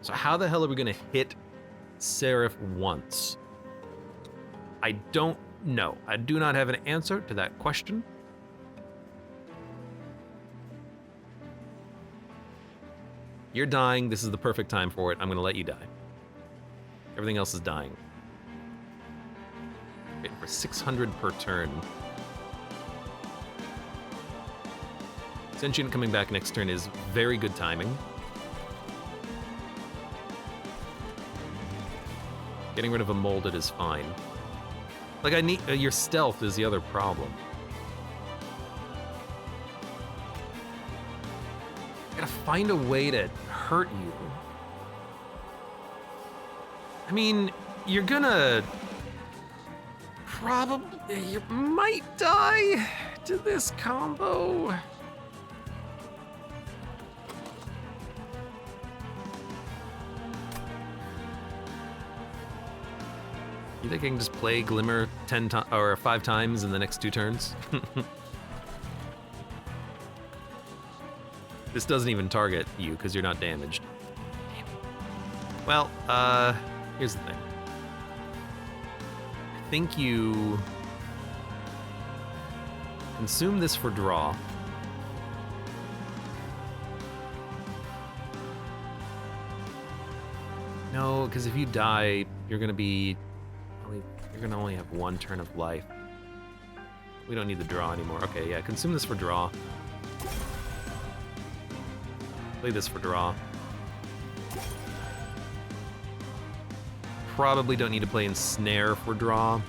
So how the hell are we gonna hit Seraph once? I don't know. I do not have an answer to that question. You're dying, this is the perfect time for it. I'm gonna let you die. Everything else is dying. Okay, for 600 per turn. Sentient coming back next turn is very good timing. Getting rid of a molded is fine. Like, I need, your stealth is the other problem. I gotta find a way to hurt you. I mean, you're gonna probably, you might die to this combo. You think I can just play Glimmer 10 times or 5 times in the next 2 turns? This doesn't even target you because you're not damaged. Well, here's the thing. I think you consume this for draw. No, because if you die, you're gonna only have 1 turn of life. We don't need the draw anymore. Okay, yeah, consume this for draw. Play this for draw. Probably don't need to play Ensnare for draw.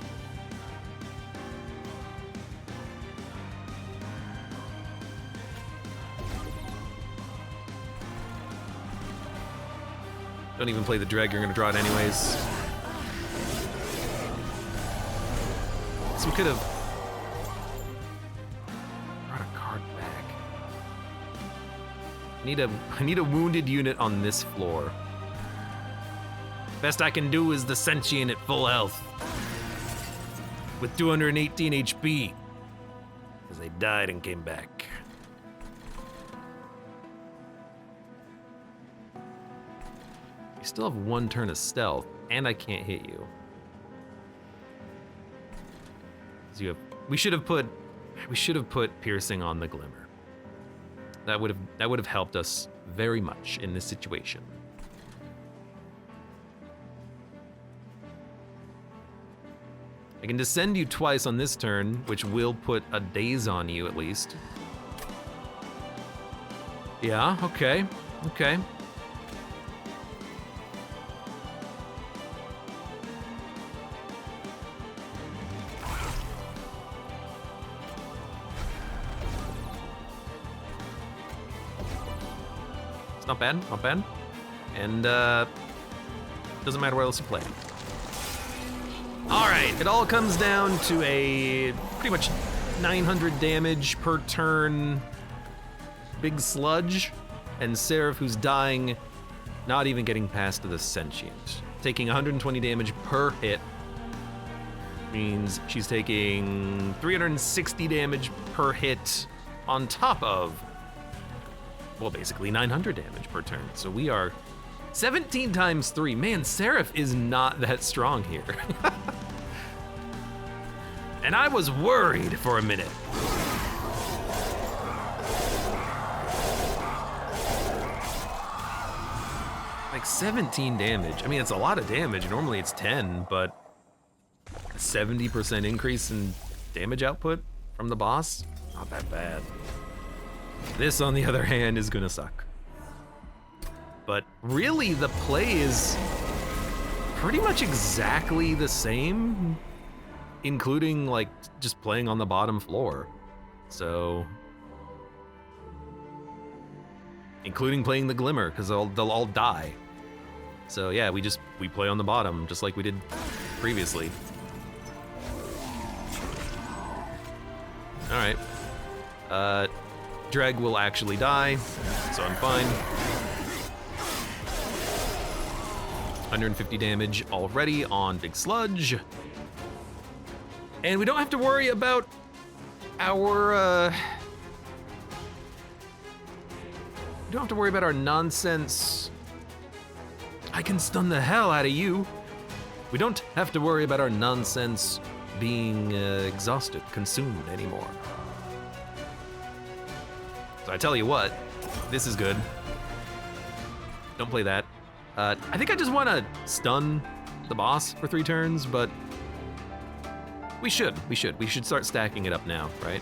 Don't even play the dreg, you're gonna draw it anyways. So we could have I need a wounded unit on this floor. Best I can do is the sentient at full health. With 218 HP. Because they died and came back. You still have 1 turn of stealth, and I can't hit you. So we should have put piercing on the glimmer. That would have helped us very much in this situation. I can descend you twice on this turn, which will put a daze on you at least. Yeah, okay. Okay. It's not bad, not bad. And doesn't matter what else you play. All right, it all comes down to a pretty much 900 damage per turn big sludge, and Seraph, who's dying, not even getting past the sentient. Taking 120 damage per hit means she's taking 360 damage per hit on top of, well, basically 900 damage per turn. So we are 17 times 3. Man, Seraph is not that strong here. And I was worried for a minute. Like 17 damage. I mean, it's a lot of damage. Normally it's 10, but a 70% increase in damage output from the boss? Not that bad. This, on the other hand, is gonna suck. But really, the play is pretty much exactly the same, including like just playing on the bottom floor. So, including playing the Glimmer, because they'll all die. So yeah, we play on the bottom just like we did previously. All right. Dreg will actually die, so I'm fine. 150 damage already on Big Sludge. And we don't have to worry about our, we don't have to worry about our nonsense. I can stun the hell out of you. We don't have to worry about our nonsense being exhausted, consumed anymore. So I tell you what, this is good. Don't play that. I think I just want to stun the boss for 3 turns, but we should start stacking it up now, right?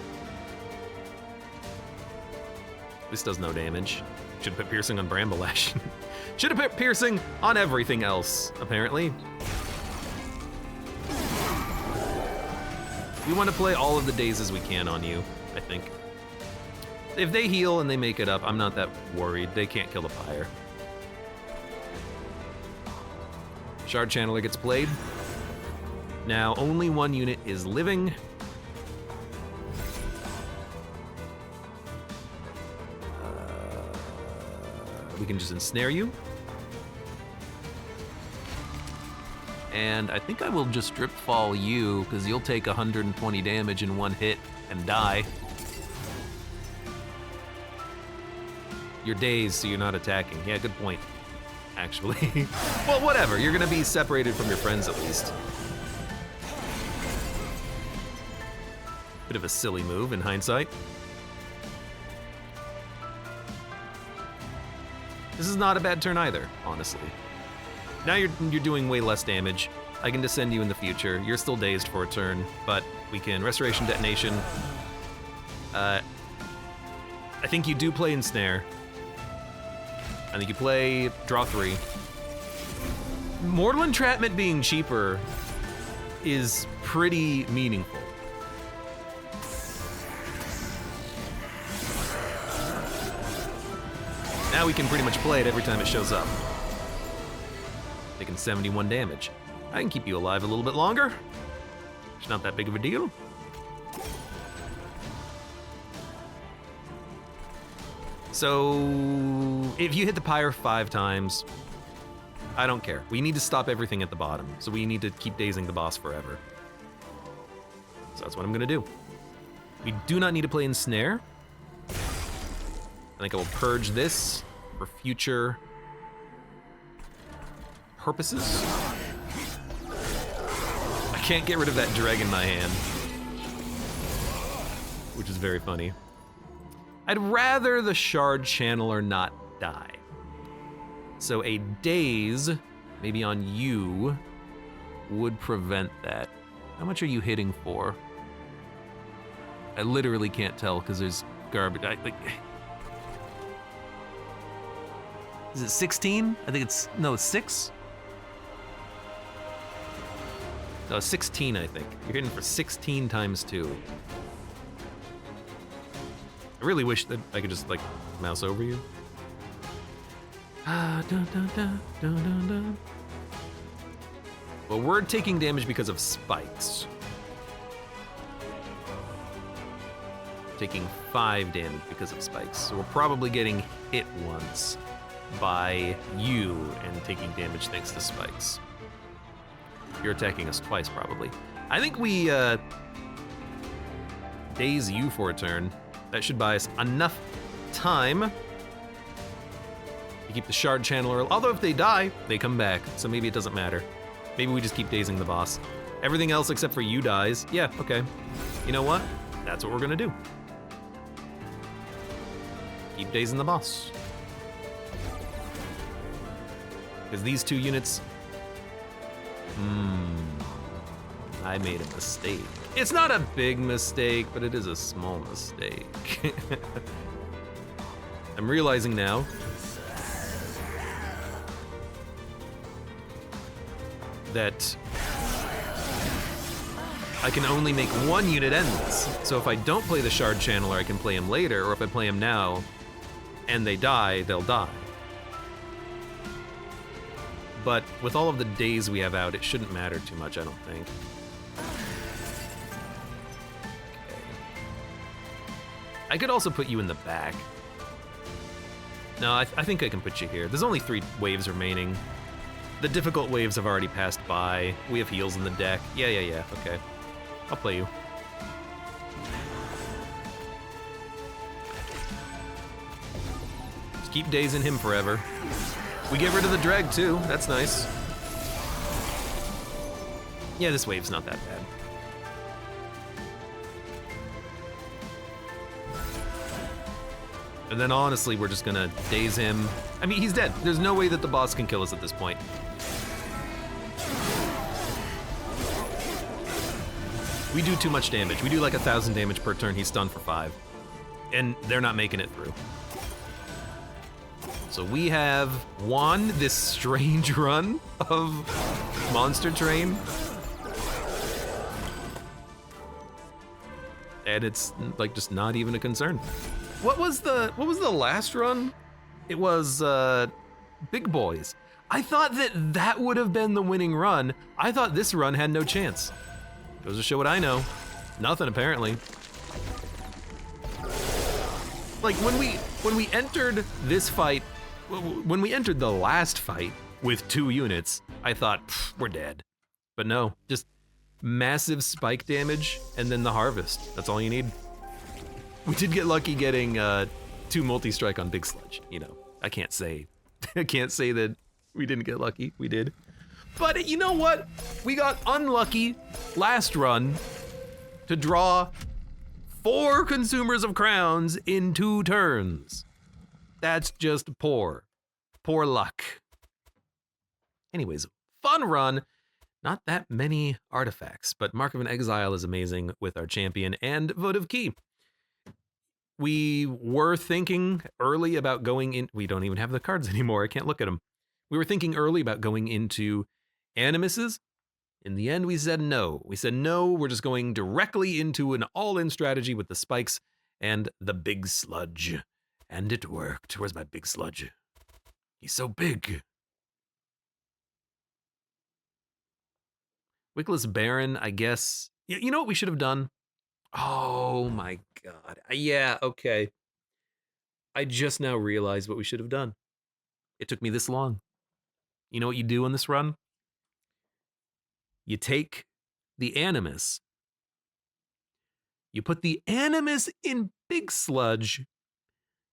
This does no damage. Should have put piercing on Bramble-Ash. Should have put piercing on everything else, apparently. We want to play all of the dazes we can on you, I think. If they heal and they make it up, I'm not that worried. They can't kill the fire. Shard Channeler gets played. Now, only 1 unit is living. We can just ensnare you. And I think I will just drip fall you, because you'll take 120 damage in 1 hit and die. You're dazed, so you're not attacking. Yeah, good point, actually. Well, whatever. You're gonna be separated from your friends at least. Bit of a silly move in hindsight. This is not a bad turn either, honestly. Now you're doing way less damage. I can descend you in the future. You're still dazed for a turn, but we can Restoration Detonation. I think you do play Ensnare. I think you play Draw 3. Mortal Entrapment being cheaper is pretty meaningful. Now we can pretty much play it every time it shows up. Taking 71 damage. I can keep you alive a little bit longer. It's not that big of a deal. So if you hit the pyre 5 times, I don't care. We need to stop everything at the bottom. So we need to keep dazing the boss forever. So that's what I'm gonna do. We do not need to play Ensnare. I think I will purge this for future purposes. I can't get rid of that dreg in my hand, which is very funny. I'd rather the Shard Channeler not die. So a daze, maybe on you, would prevent that. How much are you hitting for? I literally can't tell because there's garbage. Is it 16? I think it's, no, it's 6? No, 16, I think. You're hitting for 16 times 2. I really wish that I could just, like, mouse over you. Well, we're taking damage because of spikes. Taking 5 damage because of spikes. So we're probably getting hit once by you and taking damage thanks to spikes. You're attacking us twice, probably. I think we daze you for a turn. That should buy us enough time to keep the Shard Channeler. Although if they die, they come back, so maybe it doesn't matter. Maybe we just keep dazing the boss. Everything else except for you dies. Yeah, okay. You know what? That's what we're gonna do. Keep dazing the boss. Because these 2 units... I made a mistake. It's not a big mistake, but it is a small mistake. I'm realizing now that I can only make 1 unit endless. So if I don't play the Shard Channeler, I can play him later, or if I play him now and they die, they'll die. But with all of the days we have out, it shouldn't matter too much, I don't think. Okay. I could also put you in the back. No, I think I can put you here. There's only 3 waves remaining. The difficult waves have already passed by. We have heals in the deck. Yeah, okay. I'll play you. Just keep dazing him forever. We get rid of the dreg too, that's nice. Yeah, this wave's not that bad. And then honestly, we're just gonna daze him. I mean, he's dead. There's no way that the boss can kill us at this point. We do too much damage. We do like 1,000 damage per turn. He's stunned for 5. And they're not making it through. So we have won this strange run of Monster Train. And it's like just not even a concern. What was the last run? It was Big Boys. I thought that would have been the winning run. I thought this run had no chance. Goes to show what I know. Nothing apparently. Like when we entered this fight, when we entered the last fight with 2 units, I thought, we're dead. But no, just massive spike damage and then the harvest. That's all you need. We did get lucky getting 2 multi-strike on Big Sludge. You know, I can't say that we didn't get lucky. We did. But you know what? We got unlucky last run to draw 4 Consumers of Crowns in 2 turns. That's just poor luck. Anyways, fun run. Not that many artifacts, but Mark of an Exile is amazing with our champion and Votive Key. We were thinking early about going in. We don't even have the cards anymore. I can't look at them. We were thinking early about going into Animuses. In the end, we said no. We said no, we're just going directly into an all-in strategy with the spikes and the big sludge. And it worked. Where's my big sludge? He's so big. Wickless Baron, I guess. You know what we should have done? Oh my god. Yeah, okay. I just now realized what we should have done. It took me this long. You know what you do on this run? You take the Animus. You put the Animus in Big Sludge.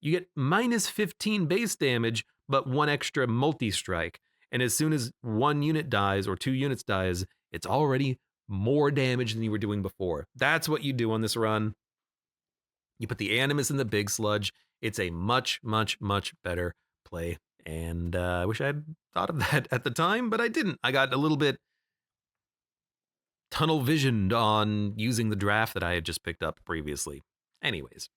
You get minus 15 base damage, but 1 extra multi-strike. And as soon as 1 unit dies or 2 units dies, it's already more damage than you were doing before. That's what you do on this run. You put the Animus in the Big Sludge. It's a much, much, much better play. And I wish I had thought of that at the time, but I didn't. I got a little bit tunnel visioned on using the draft that I had just picked up previously. Anyways,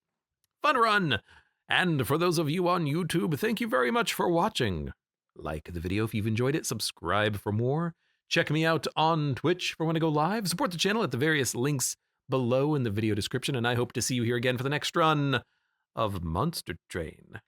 fun run. And for those of you on YouTube, thank you very much for watching. Like the video if you've enjoyed it, subscribe for more. Check me out on Twitch for when I go live. Support the channel at the various links below in the video description, and I hope to see you here again for the next run of Monster Train.